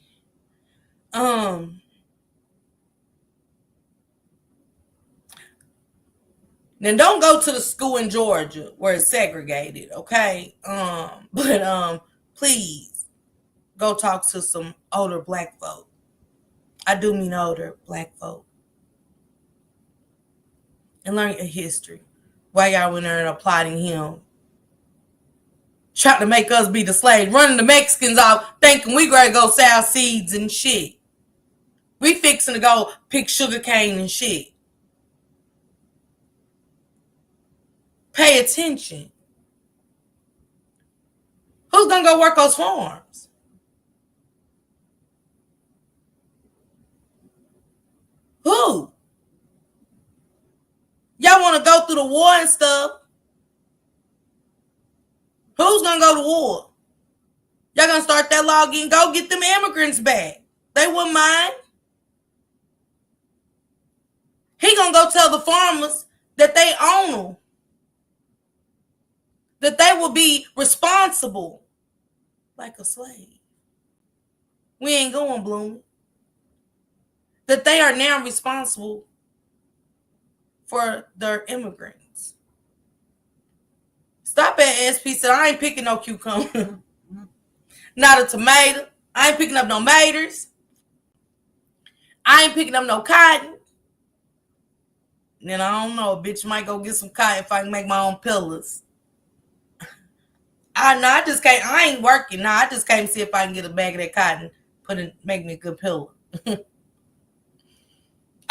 Then don't go to the school in Georgia where it's segregated, okay? But please go talk to some older black folk. I do mean older black folk. And learn your history. Why y'all went there and applauding him. Trying to make us be the slaves. Running the Mexicans off thinking we gonna go sell seeds and shit. We fixing to go pick sugar cane and shit. Pay attention. Who's gonna go work those farms? Who? Y'all want to go through the war and stuff? Who's gonna go to war? Y'all gonna start that law again? Go get them immigrants back. They wouldn't mind. He gonna go tell the farmers that they own them. That they will be responsible like a slave. We ain't going, Bloom. That they are now responsible for their immigrants. Stop at SP said, I ain't picking no cucumber. Not a tomato. I ain't picking up no maters. I ain't picking up no cotton. Then I don't know, a bitch might go get some cotton if I can make my own pillows. I just can't. I ain't working. I just came to see if I can get a bag of that cotton, make me a good pillow.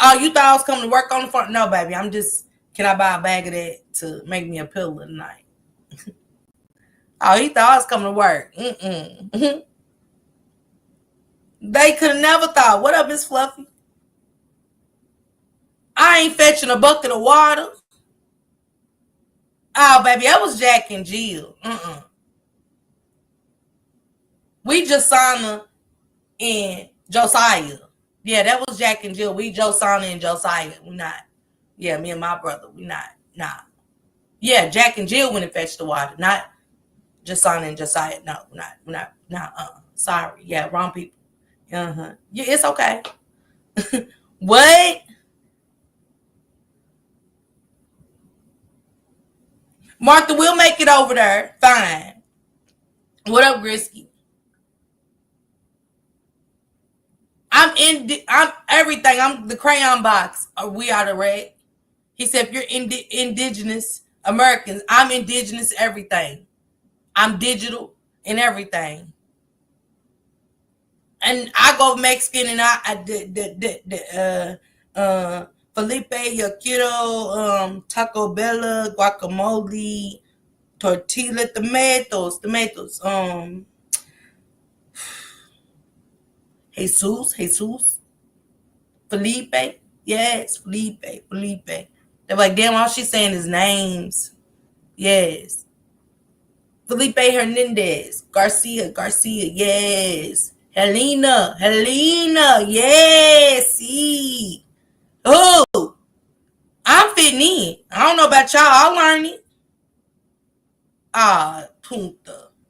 Oh, you thought I was coming to work on the farm? No, baby. I'm just. Can I buy a bag of that to make me a pillow tonight? Oh, he thought I was coming to work. They could have never thought. What up, Miss Fluffy? I ain't fetching a bucket of water. Oh, baby, that was Jack and Jill. We Josana and Josiah. Yeah, that was Jack and Jill. We Josana and Josiah. We not. Yeah, me and my brother. We not. Nah. Yeah, Jack and Jill went and fetched the water, not Jason and Josiah. No, not. Sorry. Yeah, wrong people. Yeah, it's okay. What? Martha, we'll make it over there. Fine. What up, Grisky? I'm everything. I'm the crayon box. We are the red. He said, if you're indigenous Americans, I'm indigenous everything. I'm digital and everything. And I go Mexican and Felipe, yo quiero Taco Bella, guacamole, tortilla, tomatoes, Jesus, Felipe, yes, Felipe. They're like, damn, all she's saying is names. Yes. Felipe Hernandez, Garcia, yes. Helena, yes, see. Oh, I'm fitting in. I don't know about y'all, I'll learn it.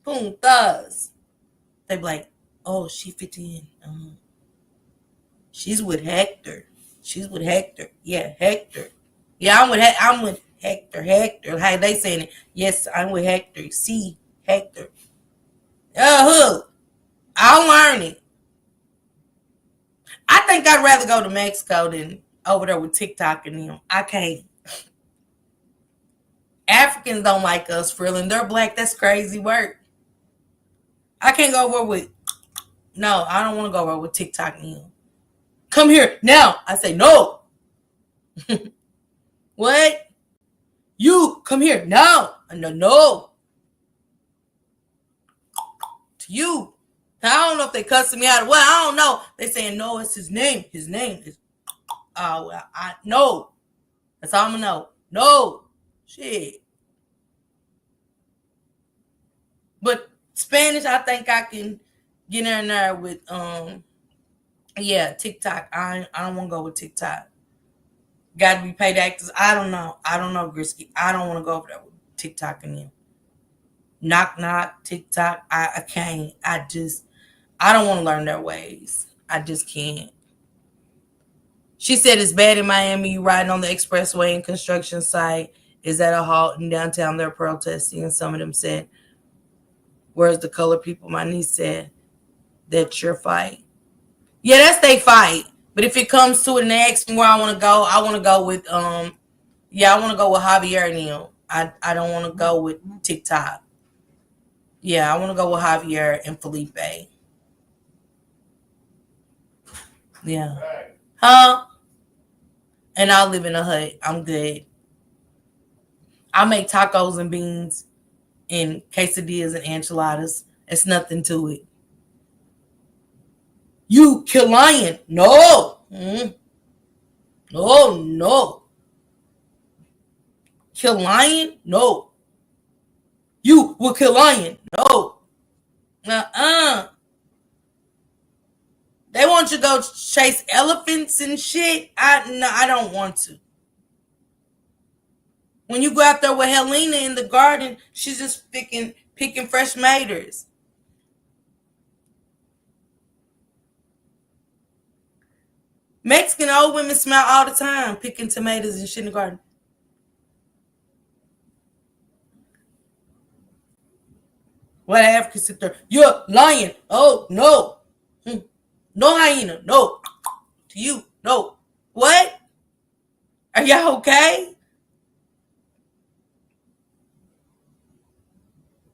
Puntas. They be like, oh, she fit in. She's with Hector. Yeah, Hector. Yeah, I'm with Hector. How they saying it? Yes, I'm with Hector. See, Hector. I'll learn it. I think I'd rather go to Mexico than over there with TikTok and them. I can't. Africans don't like us, Frillin. They're black. That's crazy work. I can't go over with. No, I don't want to go over with TikTok and them. Come here now. I say no. What? You come here now. No. To you. I don't know if they cussing me out. Well, I don't know. They saying no, it's his name. His name is. Oh, well, I know. That's all I'm gonna know. No. Shit. But Spanish, I think I can get in there with TikTok. I don't want to go with TikTok. Got to be paid actors. I don't know, Grisky. I don't want to go over there with TikTok and them. Knock, TikTok. I can't. I don't want to learn their ways. I just can't. She said it's bad in Miami. You riding on the expressway and construction site is at a halt in downtown. They're protesting, and some of them said, "Where's the colored people?" My niece said, "That's your fight." Yeah, that's their fight. But if it comes to it and they ask me where I want to go with I want to go with Javier and them. I don't want to go with TikTok. Yeah, I want to go with Javier and Felipe. Yeah. Huh? And I'll live in a hut. I'm good. I'll make tacos and beans and quesadillas and enchiladas. It's nothing to it. You kill lion. No. No. Kill lion? No. You will kill lion. No. They want you to go chase elephants and shit. I don't want to. When you go out there with Helena in the garden, she's just picking fresh tomatoes. Mexican old women smile all the time, picking tomatoes and shit in the garden. What Africans sit there? You're lying. Oh no. No hyena. No. To you. No. What? Are y'all okay?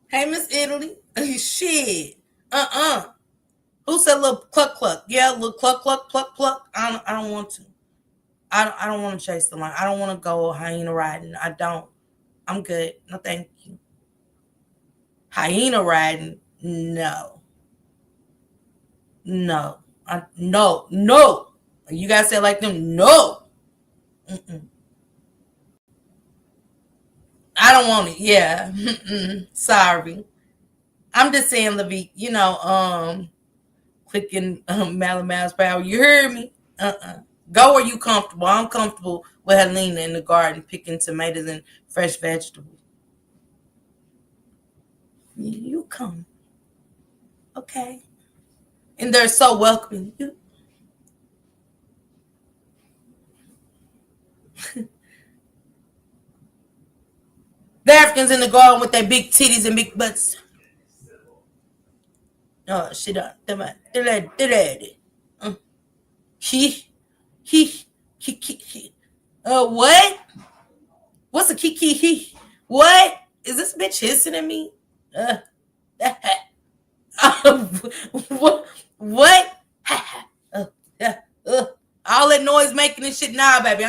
Hey, Miss Italy. Shit. Who said little cluck? Yeah, little cluck. I don't want to. I don't want to chase the line. I don't want to go hyena riding. I don't. I'm good. No, thank you. Hyena riding? No. No. No. You guys say it like them? No. I don't want it. Yeah. Sorry. I'm just saying, Levique, clicking Malama's power. You heard me? Go where you comfortable. I'm comfortable with Helena in the garden picking tomatoes and fresh vegetables. You come. Okay. And they're so welcoming. The Africans in the garden with their big titties and big butts. Oh, shit up. He, he. What? What's a kiki he? What? Is this bitch hissing at me? What? What? All that noise making this shit. Nah, baby.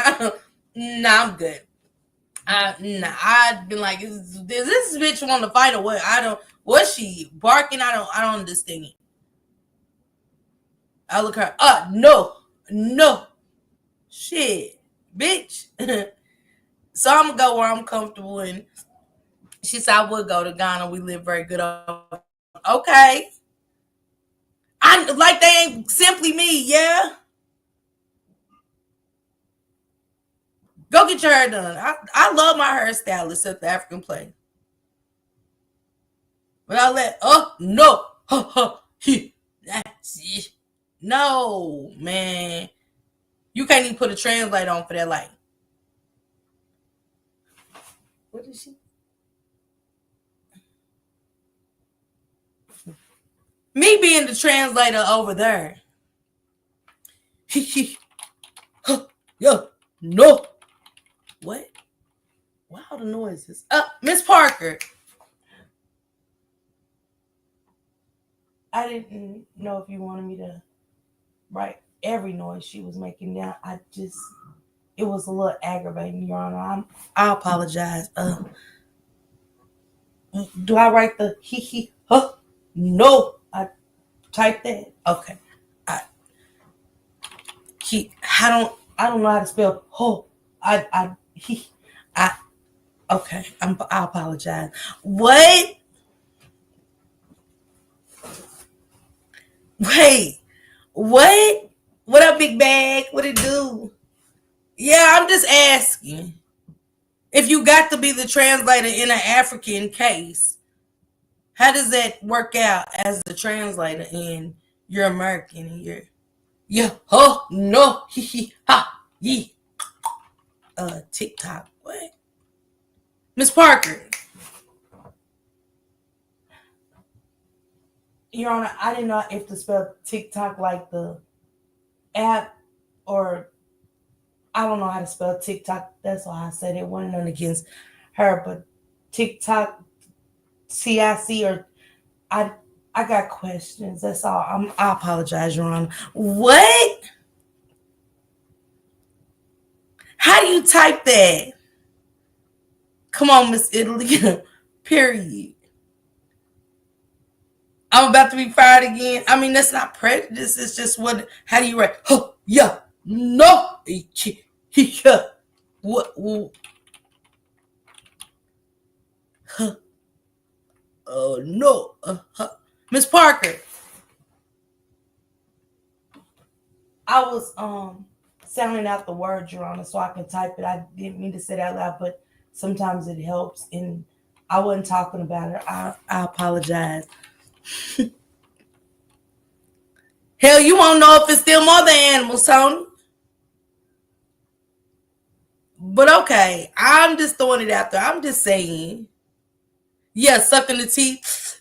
Nah, I'm good. Nah, I'd been like, is this bitch want to fight or what? I don't. Was she barking? I don't understand it. I look at her. No. Shit, bitch. So I'm gonna go where I'm comfortable, and she said I would go to Ghana. We live very good. Okay. I like they ain't simply me, yeah. Go get your hair done. I love my hairstylist at the African place. But I let no. No, man. You can't even put a translator on for that light. What is she? Me being the translator over there. Yo, no. What? Wow, the noises. Miss Parker. I didn't know if you wanted me to write every noise she was making down. It was a little aggravating, Your Honor. I apologize. Do I write the he, huh? No. I type that. Okay. I don't know how to spell ho. Okay. I apologize. What? Wait. What? What up, big bag? What it do? Yeah, I'm just asking. If you got to be the translator in an African case, how does that work out as the translator and you're American and yeah, oh no, he ha ye. TikTok, what? Miss Parker. Your Honor, I didn't know if to spell TikTok like the app or I don't know how to spell TikTok. That's why I said it wasn't none against her, but TikTok, TIC, or I got questions. That's all. I apologize, Your Honor. What? How do you type that? Come on, Miss Italy. Period. I'm about to be fired again. I mean, that's not prejudice. It's just what. How do you write? Huh, yeah, no, yeah. What? Huh. Oh no, Miss Parker. I was sounding out the words, Your Honor, so I can type it. I didn't mean to say it out loud, but sometimes it helps. And I wasn't talking about it. I apologize. Hell, you won't know if it's still mother animals, Tony. But okay, I'm just throwing it out there. I'm just saying. Yeah, sucking the teeth.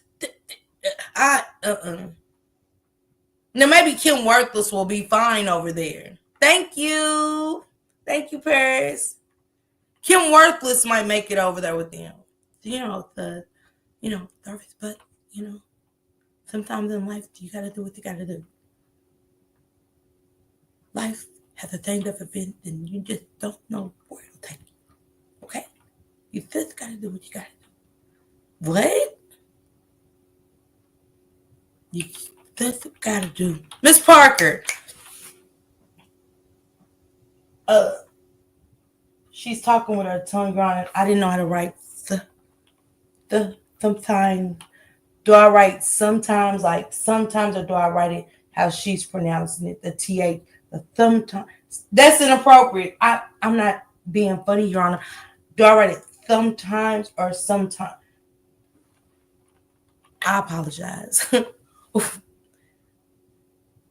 Now maybe Kim Worthless will be fine over there. Thank you. Thank you, Paris. Kim Worthless might make it over there with them. Nervous, but sometimes in life you gotta do what you gotta do. Life has a thing of event and you just don't know where it'll take you. Okay? You just gotta do what you gotta do. What? You just gotta do. Miss Parker. She's talking with her tongue grounded. I didn't know how to write the sometimes. Do I write sometimes like sometimes or do I write it how she's pronouncing it? The TH, the sometimes. That's inappropriate. I'm not being funny, Your Honor. Do I write it sometimes or sometimes? I apologize.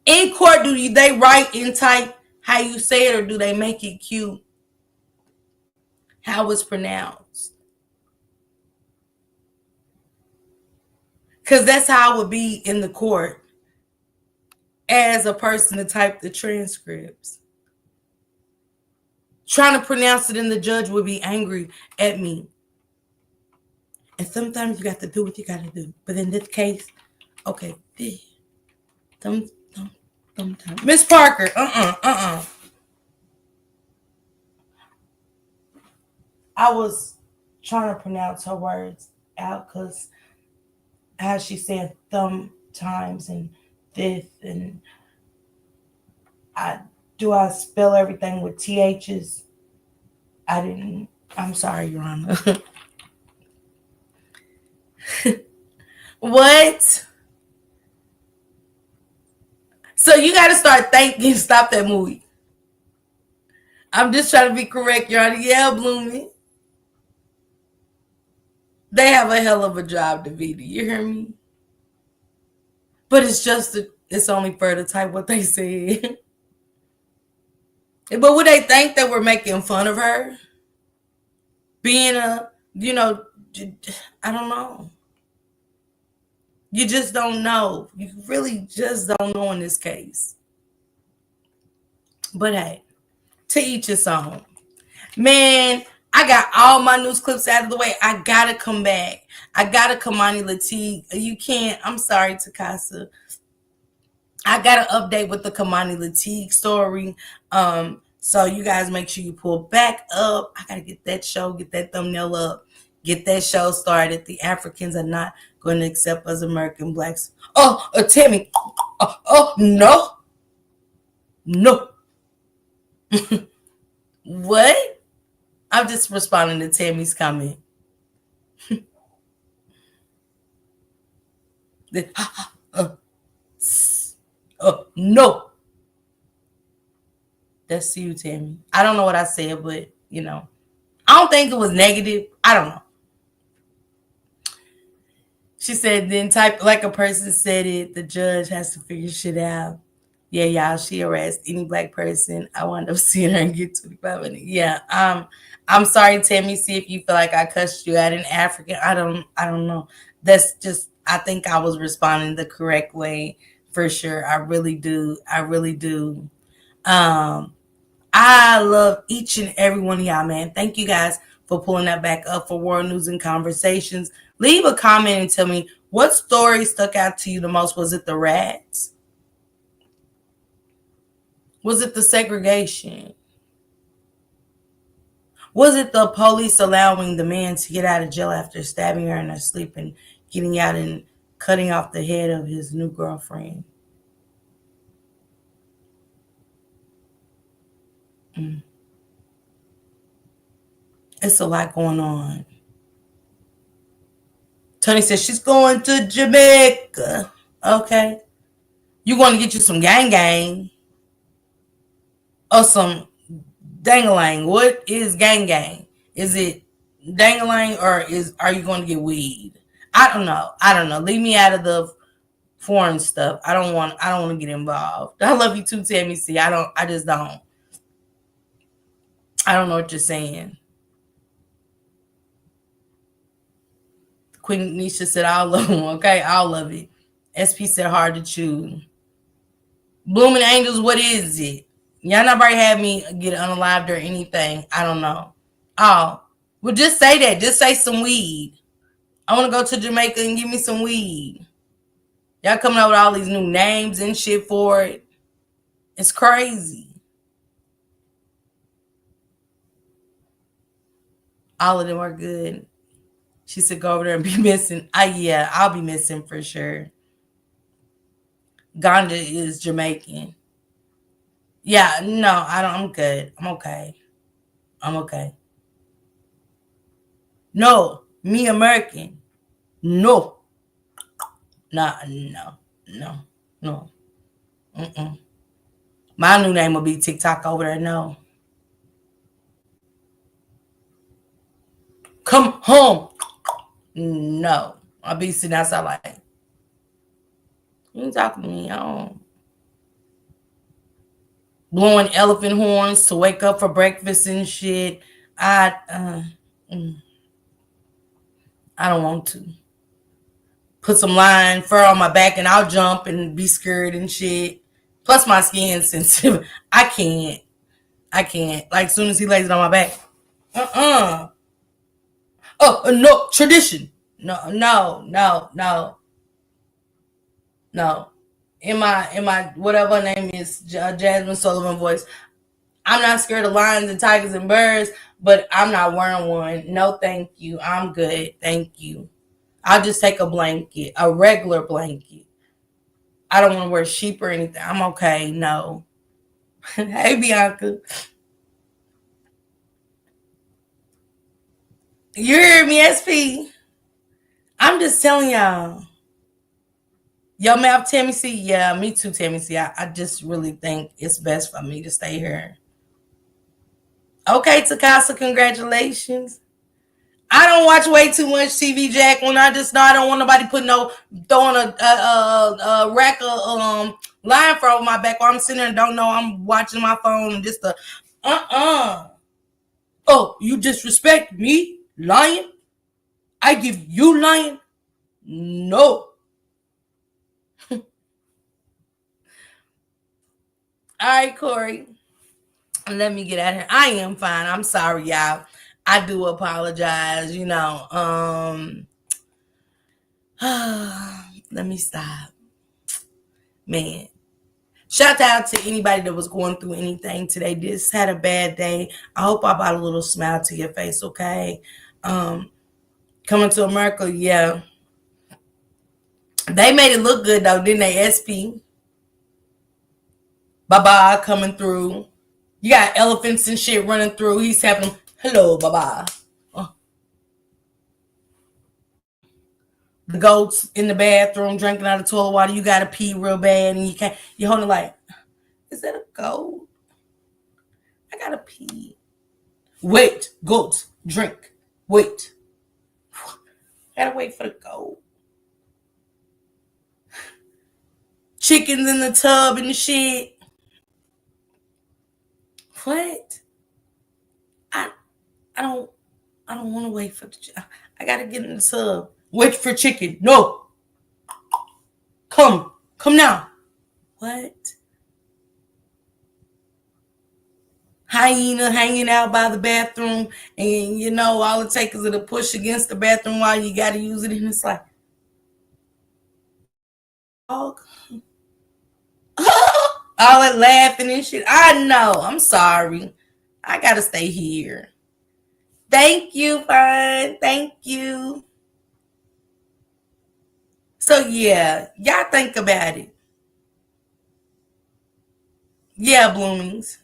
In court, do they write and type how you say it, or do they make it cute how it's pronounced? Because that's how it would be in the court as a person to type the transcripts. Trying to pronounce it, and the judge would be angry at me. And sometimes you got to do what you got to do. But in this case, okay, Miss Parker, I was trying to pronounce her words out because how she said thumb times and this, and I spell everything with THs? I didn't. I'm sorry, Your Honor. What? So you got to start thinking. Stop that movie. I'm just trying to be correct, Your Honor. Yeah, Blooming. They have a hell of a job, Davida. You hear me? But it's only fair to type what they said. But would they think that we're making fun of her? Being I don't know. You just don't know. You really just don't know in this case. But hey, to each his own. Man, I got all my news clips out of the way. I gotta come back. I gotta Kamani Latique. You can't. I'm sorry, Takasa. I got an update with the Kamani Latique story. So you guys make sure you pull back up. I gotta get that show, get that thumbnail up, get that show started. The Africans are not going to accept us American blacks. Oh, Tammy. No. No. What? I'm just responding to Tammy's comment. No. That's you, Tammy. I don't know what I said, but I don't think it was negative. I don't know. She said, then type like a person said it. The judge has to figure shit out. Yeah, y'all. She harassed any black person. I wound up seeing her and get 25 minutes. Yeah. I'm sorry, Tammy. See if you feel like I cussed you out in African. I don't know. That's just. I think I was responding the correct way for sure. I really do. I really do. I love each and every one of y'all, man. Thank you guys for pulling that back up for World News and Conversations. Leave a comment and tell me what story stuck out to you the most. Was it the rats? Was it the segregation? Was it the police allowing the man to get out of jail after stabbing her in her sleep and getting out and cutting off the head of his new girlfriend? It's a lot going on. Tony says she's going to Jamaica. Okay. You're going to get you some gang or some dangalang. What is gang? Is it dangalang or are you going to get weed? I don't know. Leave me out of the foreign stuff. I don't want to get involved. I love you too, Tammy C. I just don't. I don't know what you're saying. Queen Nisha said, I'll love them. Okay, I'll love it. SP said, hard to choose. Blooming Angels, what is it? Y'all nobody had me get unalived or anything. I don't know. Oh, well, just say that. Just say some weed. I want to go to Jamaica and give me some weed. Y'all coming up with all these new names and shit for it. It's crazy. All of them are good. She said, go over there and be missing. Yeah, I'll be missing for sure. Ganja is Jamaican. Yeah, no, I don't. I'm good. I'm okay. No, me American. No. Nah, no. Mm-mm. My new name will be TikTok over there. No. Come home. No. I'll be sitting outside like, you talking to me? I don't. Blowing elephant horns to wake up for breakfast and shit. I don't want to. Put some lion fur on my back and I'll jump and be scared and shit. Plus my skin's sensitive. I can't. Like, as soon as he lays it on my back. Oh, no. Tradition. No. In my whatever her name is, Jasmine Sullivan voice, I'm not scared of lions and tigers and birds, but I'm not wearing one. No, thank you. I'm good. Thank you. I'll just take a blanket, a regular blanket. I don't want to wear sheep or anything. I'm okay. No. Hey, Bianca. You hear me, SP? I'm just telling y'all. Yo, mouth, Tammy C. Yeah, me too, Tammy C. I just really think it's best for me to stay here. Okay, Takasa, congratulations. I don't watch way too much TV, Jack. When I just know I don't want nobody throwing a rack of line fur over my back while I'm sitting there and don't know I'm watching my phone and just Oh, you disrespect me, lion? I give you lion? No. All right, Corey. Let me get out of here. I am fine. I'm sorry, y'all. I do apologize, let me stop. Man. Shout out to anybody that was going through anything today. Just had a bad day. I hope I brought a little smile to your face, okay? Coming to America, yeah. They made it look good, though, didn't they, SP? Bye-bye coming through. You got elephants and shit running through. He's having them, hello, bye-bye. The goats in the bathroom drinking out of toilet water. You got to pee real bad, and you're holding like, is that a goat? I got to pee. Wait, goats, drink. Wait. Gotta wait for the goat. Chickens in the tub and shit. What? I don't want to wait for I gotta get in the tub. Wait for chicken. No. Come now. What? Hyena hanging out by the bathroom, and all it takes is a push against the bathroom while you gotta use it, and it's like, dog. All that laughing and shit. I know. I'm sorry. I gotta stay here. Thank you, fine. Thank you. So yeah, y'all think about it. Yeah, Bloomings.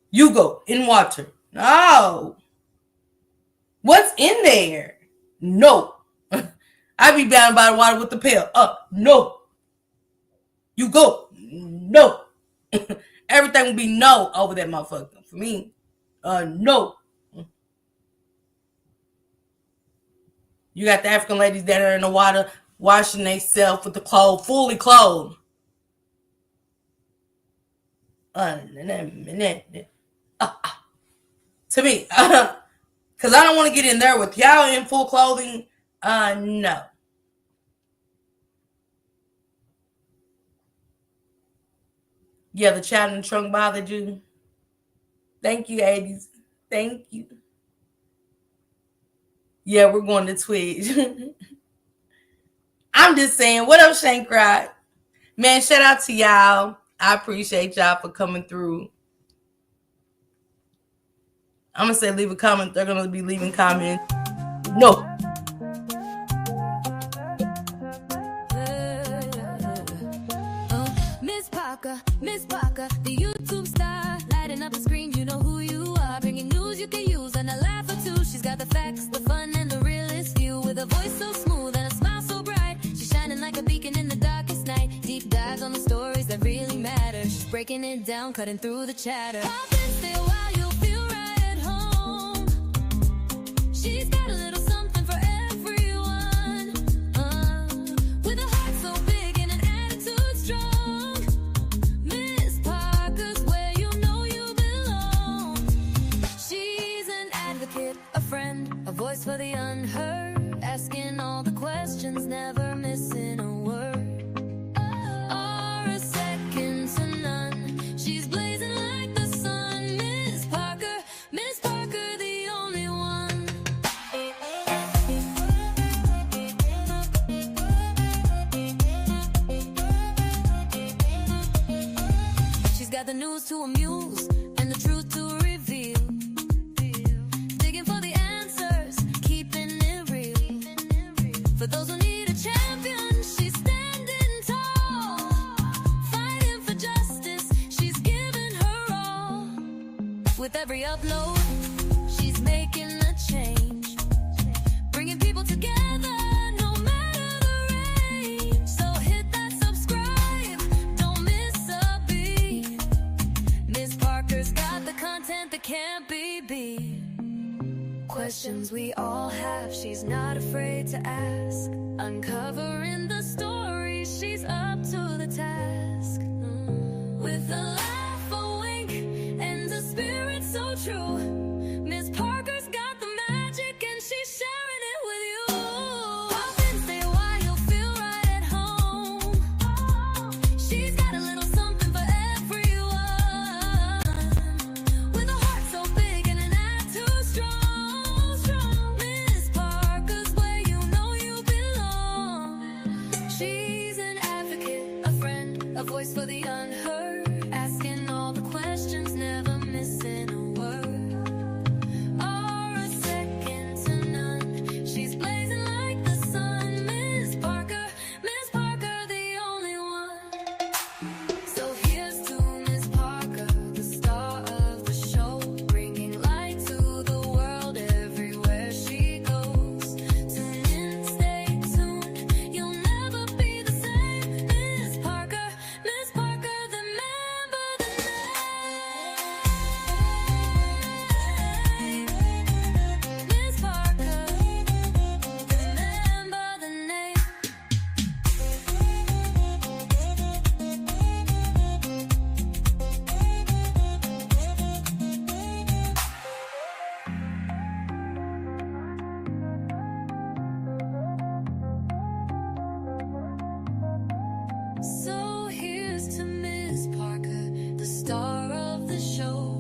You go in water. No. What's in there? No. I be down by the water with the pail. No. You go. No. Everything will be no over that motherfucker. For me. No. You got the African ladies that are in the water washing themselves with the clothes, fully clothed. To me, because I don't want to get in there with y'all in full clothing. No. Yeah, the child in the trunk bothered you. Thank you, 80s. Thank you. Yeah, we're going to Twitch. I'm just saying, what up, Shane Cry? Man, shout out to y'all. I appreciate y'all for coming through. I'm going to say leave a comment. They're going to be leaving comments. No. Miss Parker, the YouTube star, lighting up the screen, you know who you are, bringing news you can use and a laugh or two. She's got the facts, the fun, and the realest view, with a voice so smooth and a smile so bright. She's shining like a beacon in the darkest night. Deep dives on the stories that really matter. She's breaking breaking it down, cutting through the chatter. Pop and stay a while, you'll feel right at home. She's got a little something for everyone, with a heart so big and an attitude strong. Miss Parker's where you know you belong. She's an advocate, a friend, a voice for the unheard, asking all the questions, never missing a word. Or a second to none. She's blazing like the sun. Miss Parker, the only one. She's got the news to amuse and the truth to reveal. Digging for the answers, keeping it real. For those who need a champion, she's standing tall. Fighting for justice, she's giving her all. With every upload, she's making a change, bringing people together, no matter the range. So hit that subscribe, don't miss a beat. Miss Parker's got the content that can't be beat. Questions we all have, she's not afraid to ask. Uncovering the story, she's up to the task. With a laugh, a wink, and a spirit so true, Miss Parker's got the magic and she's sharing it with you. Pop and stay a while, you'll feel right at home. She's got a little something for everyone, with a heart so big and an attitude strong. Miss Parker's where you know you belong. She's an advocate, a friend, a voice for the unheard, asking all the questions, never missing a word. Or a second to none. She's blazing like the sun. Miss Parker, the only one. So here's to Miss Parker, the star of the show, bringing light to the world everywhere she goes. Tune in, stay tuned, you'll never be the same. Miss Parker, remember the name. Miss Parker, remember the name. So here's to Miss Parker, the star of the show,